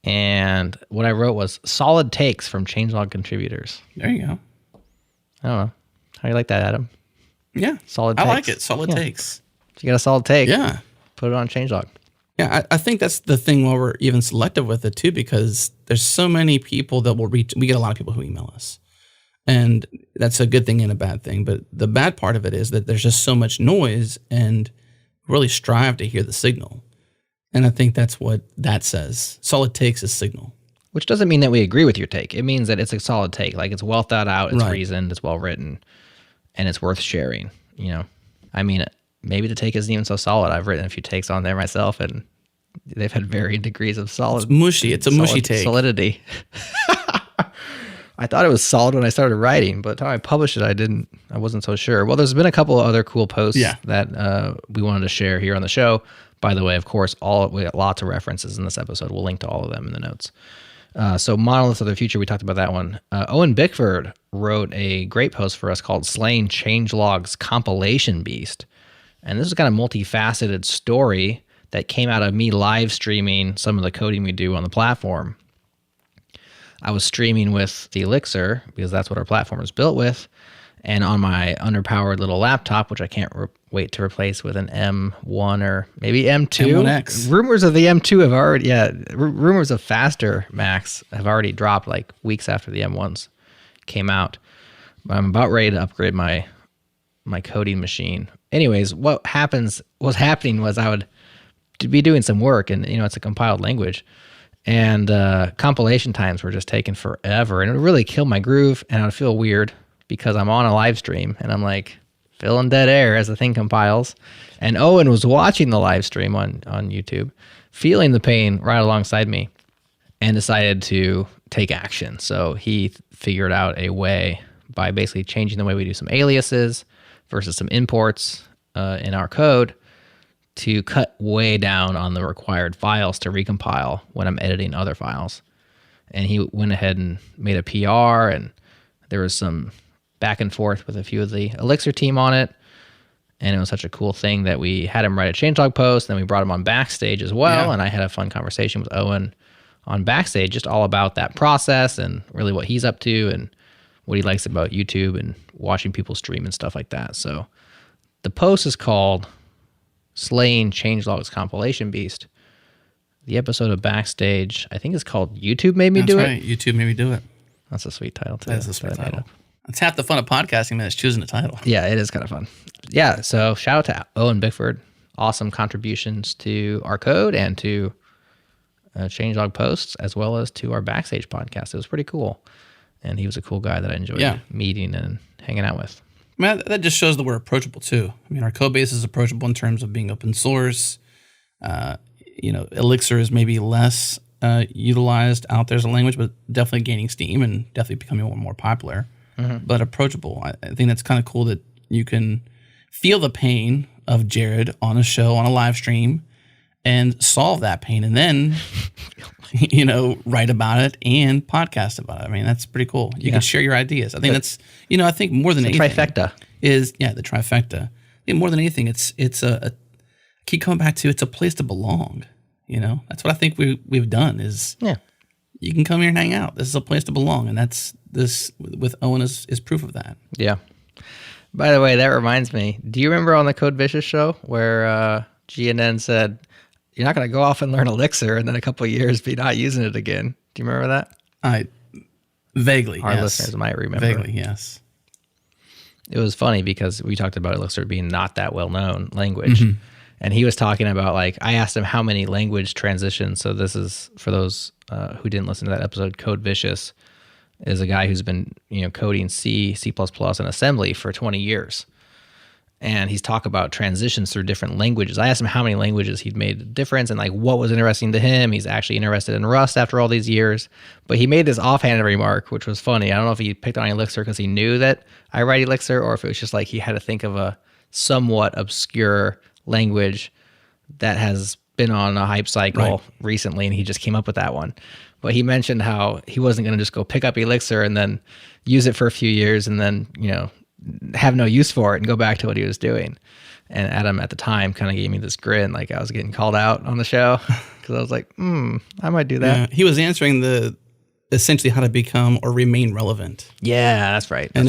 And what I wrote was solid takes from changelog contributors. There you go. I don't know. How do you like that, Adam? Yeah. Solid takes. I like it. Solid takes. If you got a solid take, yeah, put it on changelog. Yeah, I think that's the thing why we're even selective with it too, because there's so many people that will reach. We get a lot of people who email us, and that's a good thing and a bad thing. But the bad part of it is that there's just so much noise, and really strive to hear the signal. And I think that's what that says. Solid takes is signal. Which doesn't mean that we agree with your take. It means that it's a solid take. Like, it's well thought out, it's Right. reasoned, it's well written, and it's worth sharing. You know, I mean, maybe the take isn't even so solid. I've written a few takes on there myself, and they've had varying degrees of solid. It's mushy. It's a mushy take. Solidity. I thought it was solid when I started writing, but the time I published it, I wasn't so sure. Well, there's been a couple of other cool posts that we wanted to share here on the show. By the way, of course, we got lots of references in this episode. We'll link to all of them in the notes. So Monoliths of the Future, we talked about that one. Owen Bickford wrote a great post for us called Slaying Changelog's Compilation Beast. And this is kind of multifaceted story that came out of me live streaming some of the coding we do on the platform. I was streaming with the Elixir because that's what our platform is built with. And on my underpowered little laptop, which I can't wait to replace with an M1 or maybe M2. M1X. Rumors of the M2 have already, rumors of faster Macs have already dropped like weeks after the M1s came out. I'm about ready to upgrade my coding machine. Anyways, what was happening was I would be doing some work, and it's a compiled language, and compilation times were just taking forever, and it would really kill my groove, and I would feel weird because I'm on a live stream and I'm like filling dead air as the thing compiles. And Owen was watching the live stream on YouTube, feeling the pain right alongside me, and decided to take action. So he figured out a way by basically changing the way we do some aliases versus some imports in our code to cut way down on the required files to recompile when I'm editing other files. And he went ahead and made a PR, and there was some back and forth with a few of the Elixir team on it. And it was such a cool thing that we had him write a changelog post, and then we brought him on Backstage as well. Yeah. And I had a fun conversation with Owen on Backstage, just all about that process and really what he's up to and what he likes about YouTube and watching people stream and stuff like that. So the post is called Slaying Changelog's Compilation Beast. The episode of Backstage, I think it's called YouTube Made Me Do It. That's right. YouTube Made Me Do It. That's a sweet title, too. That's a sweet title. It's half the fun of podcasting, man. It's choosing a title. Yeah, it is kind of fun. Yeah, so shout out to Owen Bickford. Awesome contributions to our code and to changelog posts, as well as to our Backstage podcast. It was pretty cool. And he was a cool guy that I enjoyed meeting and hanging out with. Man, that just shows that we're approachable, too. I mean, our code base is approachable in terms of being open source. Elixir is maybe less utilized out there as a language, but definitely gaining steam and definitely becoming more and more popular. Mm-hmm. But approachable. I think that's kind of cool that you can feel the pain of Jerod on a show, on a live stream, and solve that pain, and then, write about it and podcast about it. I mean, that's pretty cool. You can share your ideas. I think that's, I think more than anything. Trifecta. The trifecta. I think more than anything, it's a keep coming back to, it's a place to belong. That's what I think we've done is, you can come here and hang out. This is a place to belong, and this with Owen is proof of that. Yeah. By the way, that reminds me. Do you remember on the Code Vicious show where GNN said, "You're not going to go off and learn Elixir and then a couple of years be not using it again"? Do you remember that? I vaguely. Our listeners might remember. Vaguely, yes. It was funny because we talked about Elixir being not that well known language. Mm-hmm. And he was talking about, I asked him how many language transitions. So this is, for those who didn't listen to that episode, Code Vicious is a guy who's been, coding C, C++, and assembly for 20 years. And he's talking about transitions through different languages. I asked him how many languages he'd made a difference and what was interesting to him. He's actually interested in Rust after all these years. But he made this offhanded remark, which was funny. I don't know if he picked on Elixir because he knew that I write Elixir, or if it was just he had to think of a somewhat obscure language that has been on a hype cycle recently, and he just came up with that one. But he mentioned how he wasn't going to just go pick up Elixir and then use it for a few years and then, have no use for it and go back to what he was doing. And Adam at the time kind of gave me this grin, like I was getting called out on the show, because I was like, I might do that. Yeah, he was answering essentially how to become or remain relevant. Yeah, that's right. And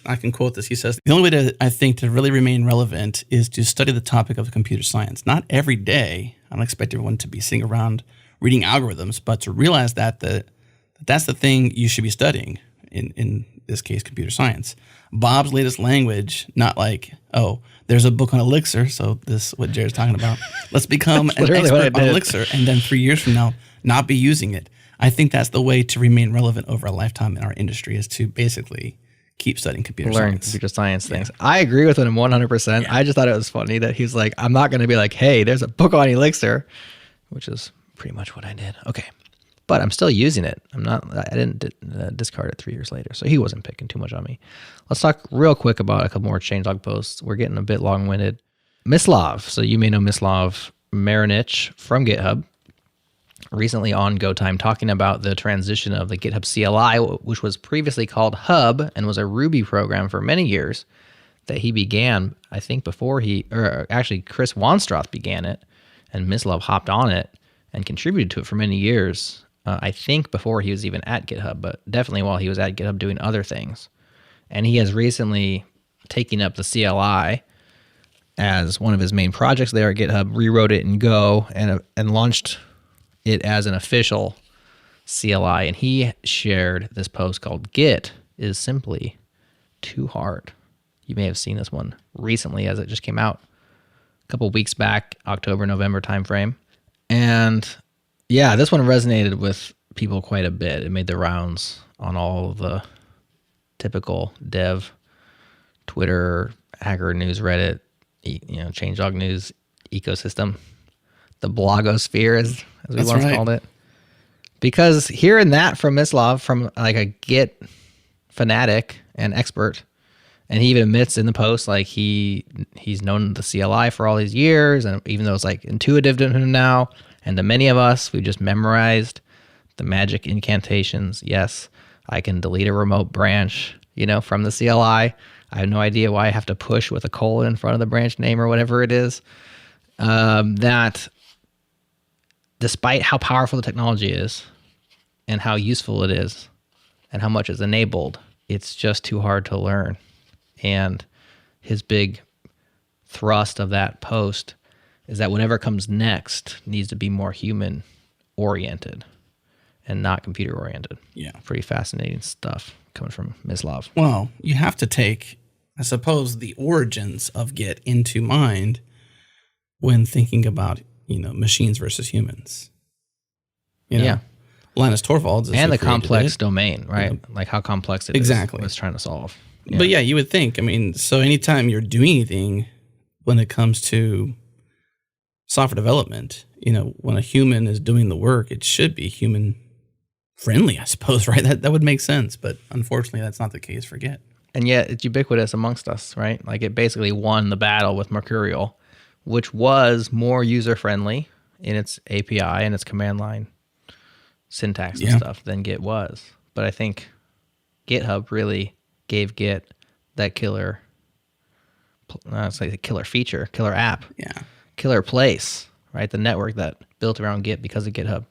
I can quote this. He says, the only way I think to really remain relevant is to study the topic of computer science. Not every day. I don't expect everyone to be sitting around reading algorithms, but to realize that that's the thing you should be studying, in this case, computer science. Bob's latest language, not like, oh, there's a book on Elixir, so this what Jared's talking about. Let's become an expert on Elixir, and then 3 years from now, not be using it. I think that's the way to remain relevant over a lifetime in our industry, is to basically keep studying computer science things. I agree with him 100%. Yeah. I just thought it was funny that he's like, I'm not going to be like, hey, there's a book on Elixir, which is pretty much what I did. Okay. But I'm still using it. I didn't discard it 3 years later. So he wasn't picking too much on me. Let's talk real quick about a couple more changelog posts. We're getting a bit long-winded. Mislav. So you may know Mislav Marinich from GitHub. Recently on Go Time, talking about the transition of the GitHub CLI, which was previously called Hub and was a Ruby program for many years that he began, I think actually Chris Wanstroth began it, and Mislav hopped on it and contributed to it for many years. I think before he was even at GitHub, but definitely while he was at GitHub doing other things. And he has recently taken up the CLI as one of his main projects there at GitHub, rewrote it in Go, and launched it as an official CLI. And he shared this post called "Git is simply too hard." You may have seen this one recently as it just came out a couple of weeks back, October, November timeframe. And yeah, this one resonated with people quite a bit. It made the rounds on all the typical dev, Twitter, Hacker News, Reddit, Changelog News ecosystem, the blogosphere, as we once called it. Because hearing that from Mislav, from like a Git fanatic and expert, and he even admits in the post, like he's known the CLI for all these years, and even though it's like intuitive to him now, and to many of us, we just memorized the magic incantations. Yes, I can delete a remote branch, from the CLI. I have no idea why I have to push with a colon in front of the branch name or whatever it is. That despite how powerful the technology is and how useful it is and how much it's enabled, it's just too hard to learn. And his big thrust of that post is that whatever comes next needs to be more human oriented and not computer oriented. Yeah. Pretty fascinating stuff coming from Mislav. Well, you have to take, I suppose, the origins of Git into mind when thinking about, machines versus humans. Yeah. Linus Torvalds and the complex domain, right? Like how complex it is. Was trying to solve. Yeah. But yeah, you would think, so anytime you're doing anything when it comes to software development, when a human is doing the work, it should be human friendly, I suppose, right? That would make sense. But unfortunately, that's not the case for Git. And yet it's ubiquitous amongst us, right? Like it basically won the battle with Mercurial, which was more user friendly in its API and its command line syntax and stuff than Git was. But I think GitHub really gave Git that killer, it's like a killer feature, killer app, killer place, right? The network that built around Git because of GitHub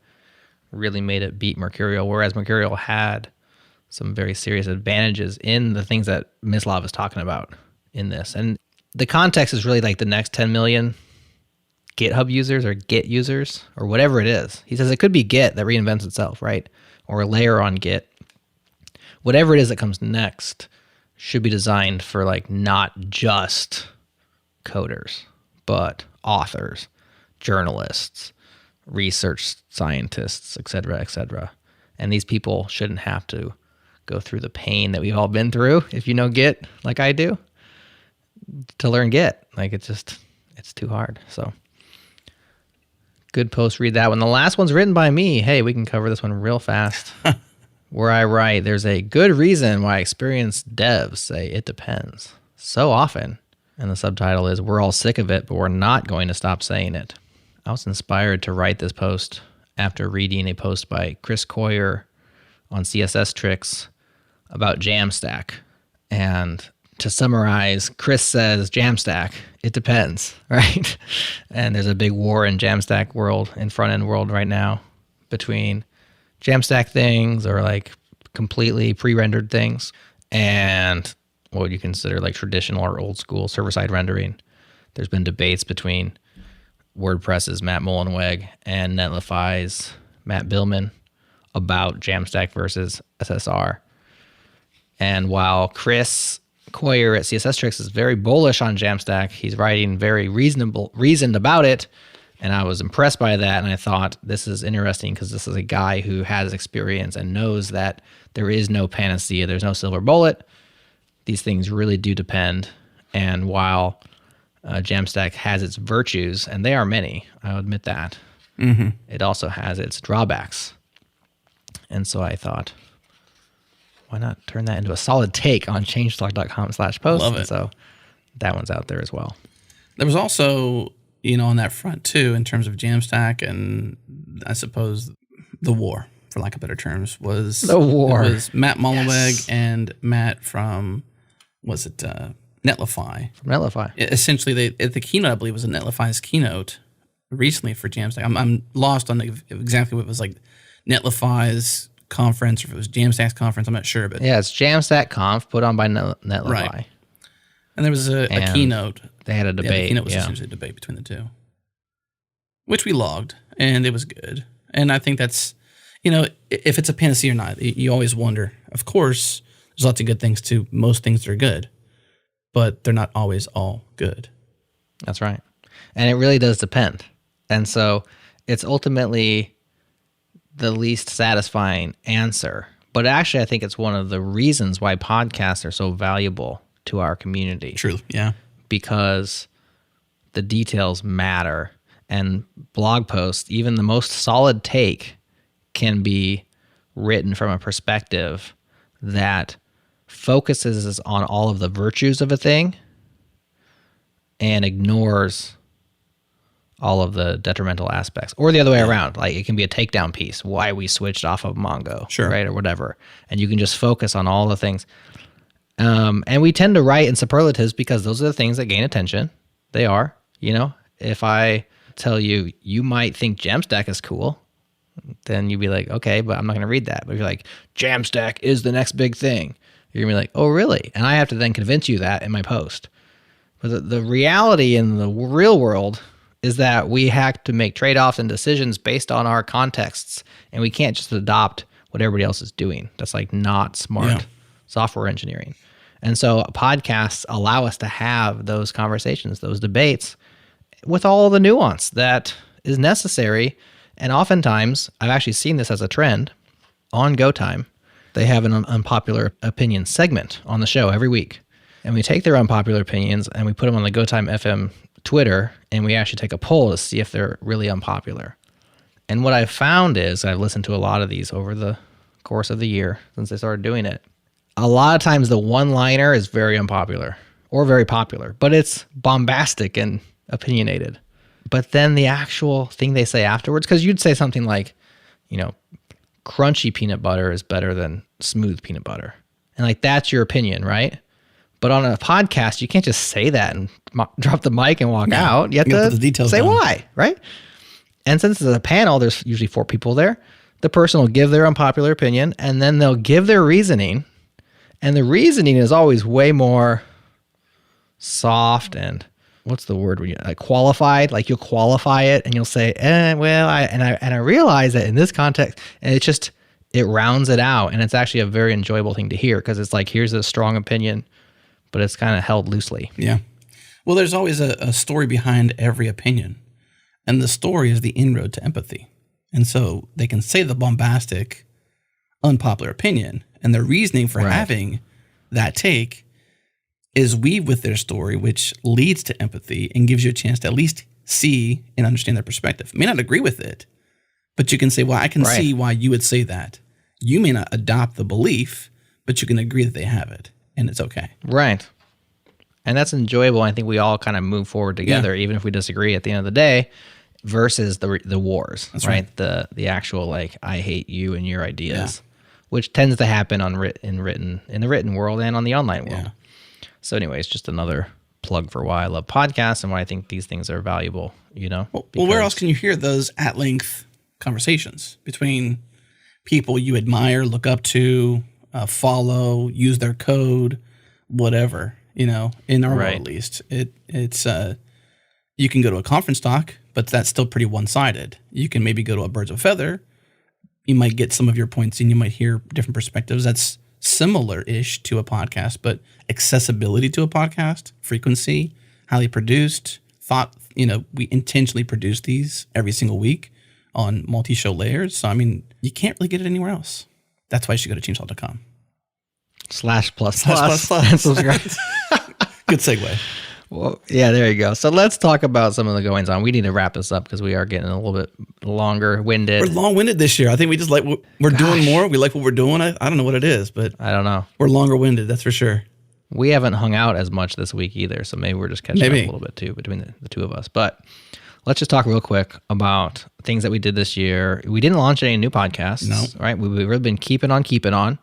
really made it beat Mercurial, whereas Mercurial had some very serious advantages in the things that Mislav is talking about in this. And the context is really like the next 10 million GitHub users or Git users or whatever it is. He says it could be Git that reinvents itself, right? Or a layer on Git. Whatever it is that comes next should be designed for like not just coders, but authors, journalists, research scientists, et cetera, and these people shouldn't have to go through the pain that we've all been through, if you know Git like I do, to learn Git. Like it's too hard. So good post, read that one. The last one's written by me. Hey, we can cover this one real fast. Where I write, there's a good reason why experienced devs say it depends so often. And the subtitle is, we're all sick of it, but we're not going to stop saying it. I was inspired to write this post after reading a post by Chris Coyer on CSS Tricks about Jamstack. And to summarize, Chris says Jamstack. It depends, right? And there's a big war in Jamstack world, in front-end world right now, between Jamstack things or like completely pre-rendered things and what you consider like traditional or old school server-side rendering. There's been debates between WordPress's Matt Mullenweg and Netlify's Matt Billman about Jamstack versus SSR. And while Chris Coyer at CSS Tricks is very bullish on Jamstack, he's writing very reasoned about it. And I was impressed by that. And I thought this is interesting because this is a guy who has experience and knows that there is no panacea. There's no silver bullet. These things really do depend. And while Jamstack has its virtues, and they are many, I'll admit that, it also has its drawbacks. And so I thought, why not turn that into a solid take on changelog.com/post? Love it. And so that one's out there as well. There was also, on that front too, in terms of Jamstack, and I suppose the war, for lack of better terms, was the war. It was Matt Mullenweg Yes. and Matt from, Netlify. From Netlify. Essentially, at the keynote, I believe, was a Netlify's keynote recently for Jamstack. I'm lost on exactly what it was like Netlify's conference, or if it was Jamstack's conference, I'm not sure. But Yeah, it's Jamstack Conf put on by Netlify. Right. And there was a keynote. They had a The debate. keynote was essentially a debate between the two, which we logged, and it was good. And I think that's, if it's a panacea or not, you always wonder. Of course, there's lots of good things too. Most things are good, but they're not always all good. That's right. And it really does depend. And so it's ultimately the least satisfying answer. But actually, I think it's one of the reasons why podcasts are so valuable to our community. True, yeah. Because the details matter. And blog posts, even the most solid take, can be written from a perspective that focuses on all of the virtues of a thing and ignores all of the detrimental aspects, or the other way around. Like it can be a takedown piece, why we switched off of Mongo, Sure. right, or whatever. And you can just focus on all the things. And we tend to write in superlatives because those are the things that gain attention. They are, if I tell you, you might think Jamstack is cool, then you'd be like, okay, but I'm not going to read that. But if you're like, Jamstack is the next big thing, you're going to be like, oh, really? And I have to then convince you that in my post. But the reality in the real world is that we have to make trade-offs and decisions based on our contexts, and we can't just adopt what everybody else is doing. That's like not smart software engineering. And so podcasts allow us to have those conversations, those debates, with all the nuance that is necessary. And oftentimes, I've actually seen this as a trend on GoTime. They have an unpopular opinion segment on the show every week. And we take their unpopular opinions and we put them on the GoTime FM Twitter, and we actually take a poll to see if they're really unpopular. And what I've found is, I've listened to a lot of these over the course of the year since they started doing it. A lot of times the one-liner is very unpopular or very popular, but it's bombastic and opinionated. But then the actual thing they say afterwards, because you'd say something like, crunchy peanut butter is better than smooth peanut butter. And like, that's your opinion, right? But on a podcast, you can't just say that and drop the mic and walk out. You have to put the details say down. why, right? And since it's a panel, there's usually 4 people there. The person will give their unpopular opinion, and then they'll give their reasoning. And the reasoning is always way more soft and, what's the word? Qualified. Like you'll qualify it and you'll say, I realize that in this context, and it rounds it out. And it's actually a very enjoyable thing to hear because it's like, here's a strong opinion, but it's kind of held loosely. Yeah. Well, there's always a story behind every opinion. And the story is the inroad to empathy. And so they can say the bombastic, unpopular opinion, and their reasoning for having that take is weave with their story, which leads to empathy and gives you a chance to at least see and understand their perspective. You may not agree with it, but you can say, well, I can see why you would say that. You may not adopt the belief, but you can agree that they have it, and it's okay. Right. And that's enjoyable. I think we all kind of move forward together, even if we disagree at the end of the day, versus the wars, That's right? The actual, like, I hate you and your ideas, which tends to happen in the written world and on the online world. So anyways, just another plug for why I love podcasts and why I think these things are valuable, Well, where else can you hear those at-length conversations between people you admire, look up to, follow, use their code, whatever, in our world at least. It's you can go to a conference talk, but that's still pretty one-sided. You can maybe go to a birds of a feather. You might get some of your points and you might hear different perspectives. That's similar-ish to a podcast, but accessibility to a podcast, frequency, highly produced, we intentionally produce these every single week on multi-show layers. So, you can't really get it anywhere else. That's why you should go to changelog.com. /++. Subscribe. Good segue. Well, yeah, there you go. So let's talk about some of the goings on. We need to wrap this up because we are getting a little bit longer-winded. We're long-winded this year. I think we just we're doing more. We like what we're doing. I don't know what it is, but I don't know. We're longer-winded, that's for sure. We haven't hung out as much this week either, so maybe we're just catching up a little bit too between the two of us. But let's just talk real quick about things that we did this year. We didn't launch any new podcasts, right? We've really been keeping on.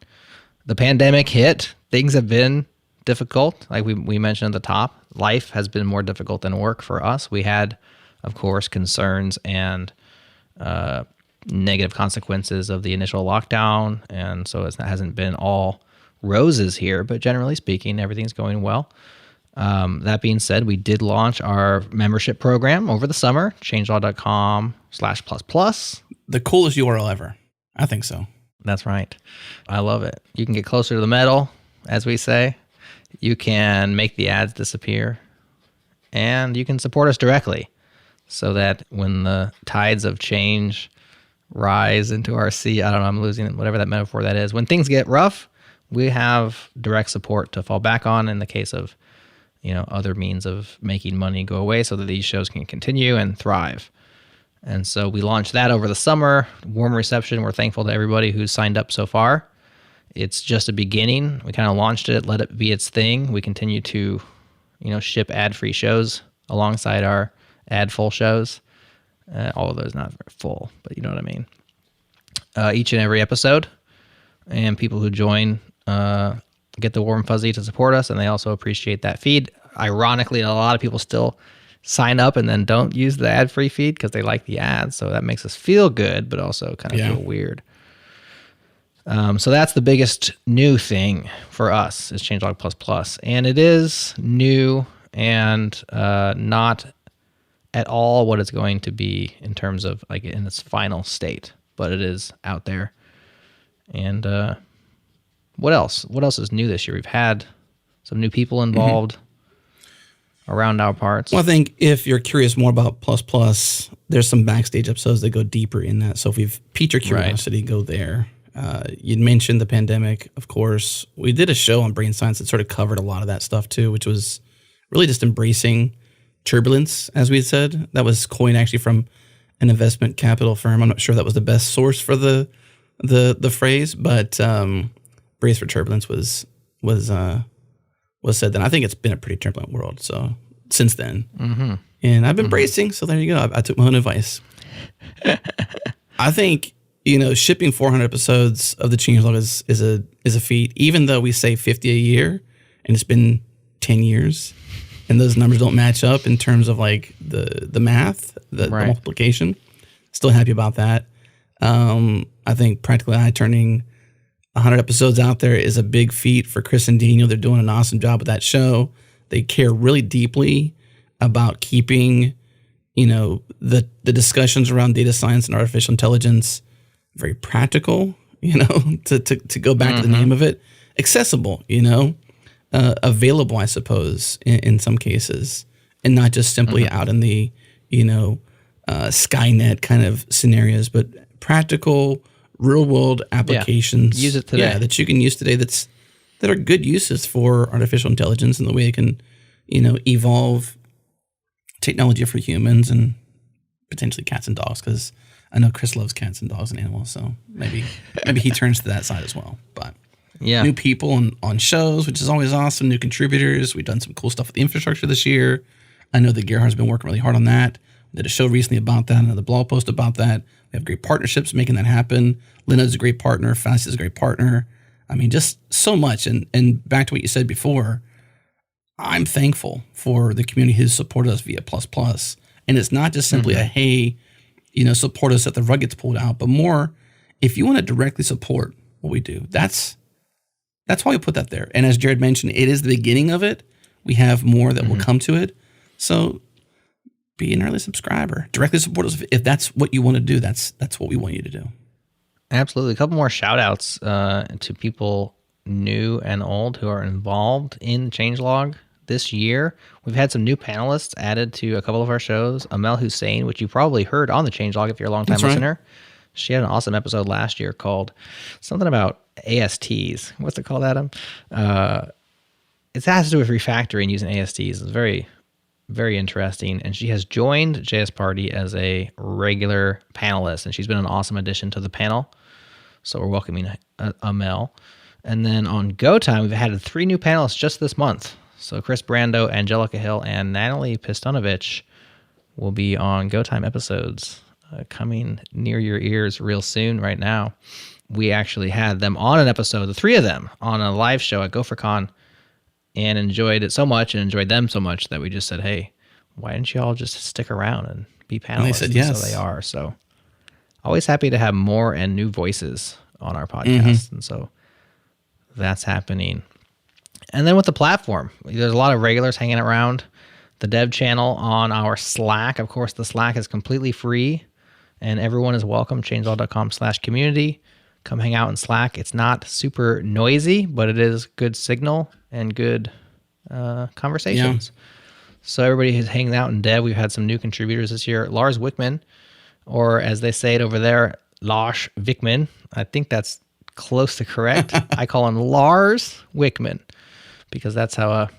The pandemic hit. Things have been difficult. Like we mentioned at the top, life has been more difficult than work for us. We had, of course, concerns and negative consequences of the initial lockdown, and so it hasn't been all roses here, but generally speaking, everything's going well. That being said, we did launch our membership program over the summer, changelog.com/++. The coolest URL ever. I think so. That's right. I love it. You can get closer to the metal, as we say. You can make the ads disappear, and you can support us directly so that when the tides of change rise into our sea, I don't know, I'm losing it, whatever that metaphor that is. When things get rough, we have direct support to fall back on in the case of, other means of making money go away so that these shows can continue and thrive. And so we launched that over the summer. Warm reception. We're thankful to everybody who's signed up so far. It's just a beginning. We kind of launched it, let it be its thing. We continue to, ship ad-free shows alongside our ad-full shows. All of those not very full, but you know what I mean. Each and every episode. And people who join get the warm fuzzy to support us, and they also appreciate that feed. Ironically, a lot of people still sign up and then don't use the ad-free feed because they like the ads, so that makes us feel good, but also kind of feel weird. So that's the biggest new thing for us is Changelog++, and it is new and not at all what it's going to be in terms of like in its final state, but it is out there. And what else? What else is new this year? We've had some new people involved around our parts. Well, I think if you're curious more about ++, there's some backstage episodes that go deeper in that. So if you've piqued your curiosity, go there. You'd mentioned the pandemic, of course. We did a show on brain science that sort of covered a lot of that stuff too, which was really just embracing turbulence, as we had said. That was coined actually from an investment capital firm. I'm not sure that was the best source for the phrase, but brace for turbulence was said then. I think it's been a pretty turbulent world. So since then, and I've been bracing. So there you go. I took my own advice. I think shipping 400 episodes of the Changelog is a feat. Even though we say 50 a year, and it's been 10 years, and those numbers don't match up in terms of like the math, the multiplication. Still happy about that. I think Practically I turning 100 episodes out there is a big feat for Chris and Dino. They're doing an awesome job with that show. They care really deeply about keeping, the discussions around data science and artificial intelligence very practical, to go back to the name of it, accessible, available, I suppose, in some cases, and not just simply out in the, Skynet kind of scenarios, but practical, real-world applications. Use it today. That you can use today that are good uses for artificial intelligence and the way it can, evolve technology for humans and potentially cats and dogs, because I know Chris loves cats and dogs and animals, so maybe he turns to that side as well. But new people on shows, which is always awesome, new contributors. We've done some cool stuff with the infrastructure this year. I know that Gerhard's been working really hard on that. We did a show recently about that, another blog post about that. We have great partnerships making that happen. Linda's a great partner. Fast is a great partner. I mean, just so much. And back to what you said before, I'm thankful for the community who's supported us via Plus Plus. And it's not just simply a, hey, support us if the rug gets pulled out, but more, if you want to directly support what we do, that's why we put that there. And as Jerod mentioned, it is the beginning of it. We have more that will come to it. So be an early subscriber. Directly support us. If that's what you want to do, that's what we want you to do. Absolutely. A couple more shout outs to people new and old who are involved in Changelog this year. We've had some new panelists added to a couple of our shows. Amel Hussein, which you probably heard on the Changelog if you're a long-time listener. She had an awesome episode last year called something about ASTs. What's it called, Adam? It has to do with refactoring using ASTs. It's very, very interesting. And she has joined JS Party as a regular panelist, and she's been an awesome addition to the panel. So we're welcoming Amel. And then on Go Time, we've had 3 new panelists just this month. So Chris Brando, Angelica Hill, and Natalie Pistonovich will be on Go Time episodes coming near your ears real soon right now. We actually had them on an episode, the 3 of them, on a live show at GopherCon, and enjoyed it so much and enjoyed them so much that we just said, hey, why didn't you all just stick around and be panelists? And they said yes. So they are. So always happy to have more and new voices on our podcast. And so that's happening. And then with the platform, there's a lot of regulars hanging around the dev channel on our Slack. Of course, the Slack is completely free and everyone is welcome. Changelog.com/community. Come hang out in Slack. It's not super noisy, but it is good signal and good conversations. Yeah. So everybody who's hanging out in dev, we've had some new contributors this year. Lars Wickman, or as they say it over there, Lars Wickman. I think that's close to correct. I call him Lars Wickman because that's how a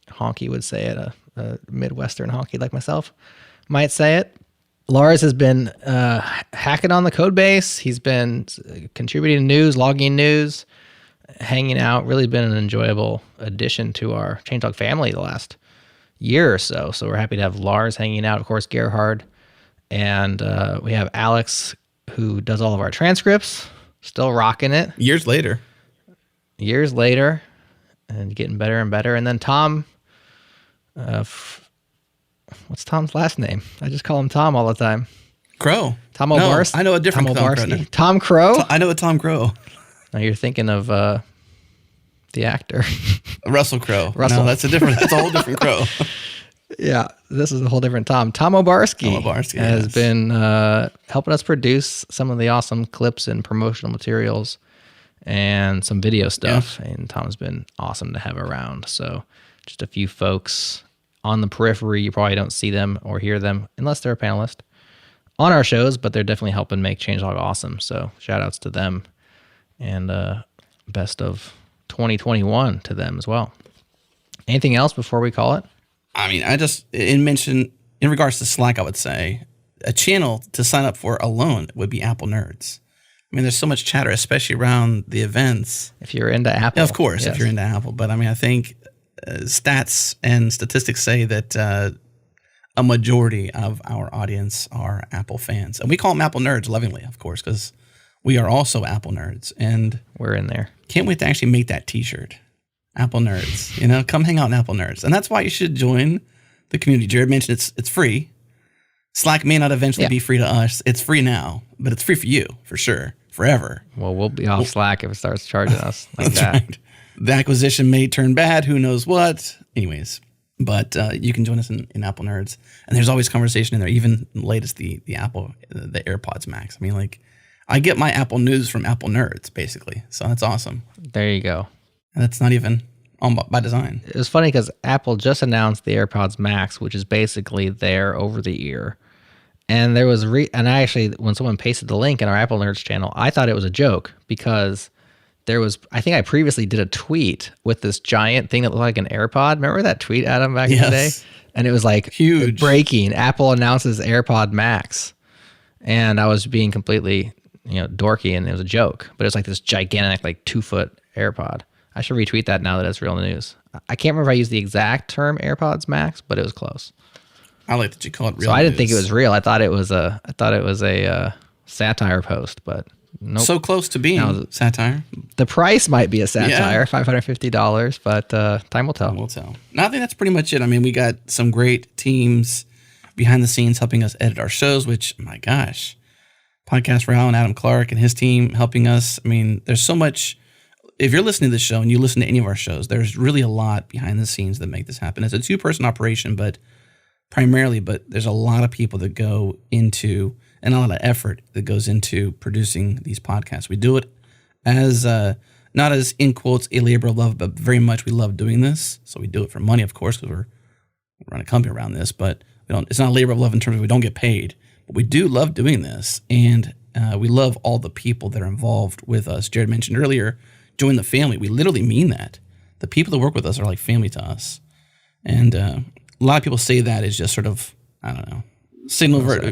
honky would say it, a Midwestern honky like myself might say it. Lars has been hacking on the code base. He's been contributing news, logging news, hanging out. Really been an enjoyable addition to our Changelog family the last year or so. So we're happy to have Lars hanging out. Of course, Gerhard. And we have Alex, who does all of our transcripts, still rocking it. Years later, and getting better and better. And then Tom, what's Tom's last name? I just call him Tom all the time. Crow. Tom Obarski. No, I know a different Tom Crow. Tom Crow? I know a Tom Crow. No, you're thinking of the actor. Russell Crowe. Russell. No, that's a whole different Crow. Yeah, this is a whole different Tom. Tom Obarski has been helping us produce some of the awesome clips and promotional materials and some video stuff. Yeah. And Tom's been awesome to have around. So just a few folks on the periphery. You probably don't see them or hear them unless they're a panelist on our shows, but they're definitely helping make Changelog awesome. So shout outs to them and best of 2021 to them as well. Anything else before we call it? I mean, in regards to Slack, I would say a channel to sign up for alone would be Apple Nerds. I mean, there's so much chatter, especially around the events. If you're into Apple. Yeah, of course, yes. If you're into Apple. But I mean, I think stats and statistics say that a majority of our audience are Apple fans. And we call them Apple Nerds lovingly, of course, because we are also Apple Nerds. And we're in there. Can't wait to actually make that t-shirt. Apple Nerds, come hang out in Apple Nerds. And that's why you should join the community. Jerod mentioned it's free. Slack may not eventually be free to us. It's free now, but it's free for you, for sure, forever. Well, we'll be off Slack if it starts charging us like that. Right. The acquisition may turn bad. Who knows what? Anyways, but you can join us in Apple Nerds. And there's always conversation in there, even latest the Apple, the AirPods Max. I mean, like, I get my Apple news from Apple Nerds, basically. So that's awesome. There you go. And that's not even by design. It was funny because Apple just announced the AirPods Max, which is basically their over-the-ear. And there was, and I actually, when someone pasted the link in our Apple Nerds channel, I thought it was a joke because there was, I think I previously did a tweet with this giant thing that looked like an AirPod. Remember that tweet, Adam, back in the day? And it was like, huge. Breaking. Apple announces AirPod Max. And I was being completely, dorky, and it was a joke. But it was like this gigantic, like 2-foot AirPod. I should retweet that now that it's real news. I can't remember if I used the exact term AirPods Max, but it was close. I like that you call it real. So I didn't think it was real. I thought it was a satire post, but Nope. So close to being satire. The price might be a satire, $550, but time will tell. We'll tell. No, I think that's pretty much it. I mean, we got some great teams behind the scenes helping us edit our shows, which, my gosh, Podcast Royale and Adam Clark and his team helping us. I mean, there's so much. If you're listening to this show and you listen to any of our shows, there's really a lot behind the scenes that make this happen. It's a 2-person operation, but there's a lot of people that go into, and a lot of effort that goes into producing these podcasts. We do it as, not as, in quotes, a labor of love, but very much we love doing this. So we do it for money, of course, because we're running a company around this, but it's not a labor of love in terms of we don't get paid. But we do love doing this, and we love all the people that are involved with us. Jerod mentioned earlier, join the family. We literally mean that. The people that work with us are like family to us. And a lot of people say that is just sort of, I don't know,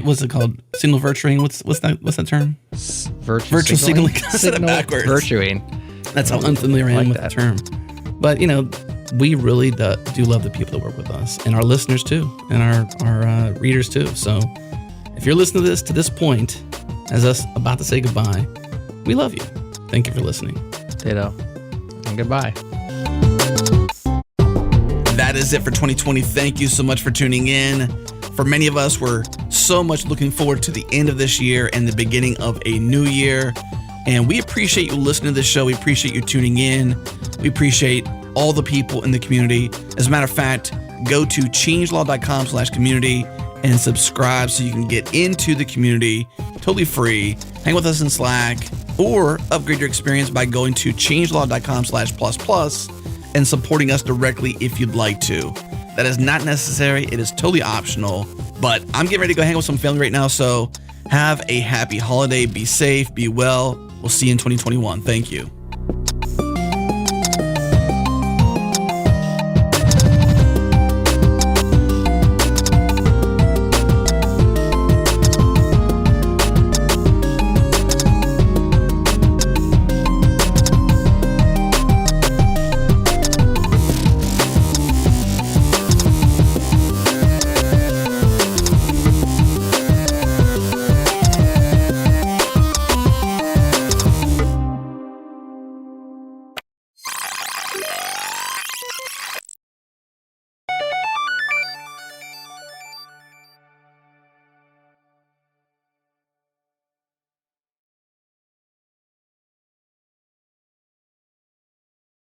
what's it called? Signal virtuing? What's that term? Virtual signaling. Signal backwards. Virtuing. That's how unfamiliar I am with the term. But, we really do love the people that work with us, and our listeners too, and our readers too. So if you're listening to this point, as us about to say goodbye, we love you. Thank you for listening. Ditto. And goodbye. That is it for 2020. Thank you so much for tuning in. For many of us, we're so much looking forward to the end of this year and the beginning of a new year. And we appreciate you listening to this show. We appreciate you tuning in. We appreciate all the people in the community. As a matter of fact, go to changelog.com/community and subscribe so you can get into the community totally free. Hang with us in Slack or upgrade your experience by going to changelog.com/++ and supporting us directly if you'd like to. That is not necessary. It is totally optional. But I'm getting ready to go hang with some family right now. So have a happy holiday. Be safe. Be well. We'll see you in 2021. Thank you.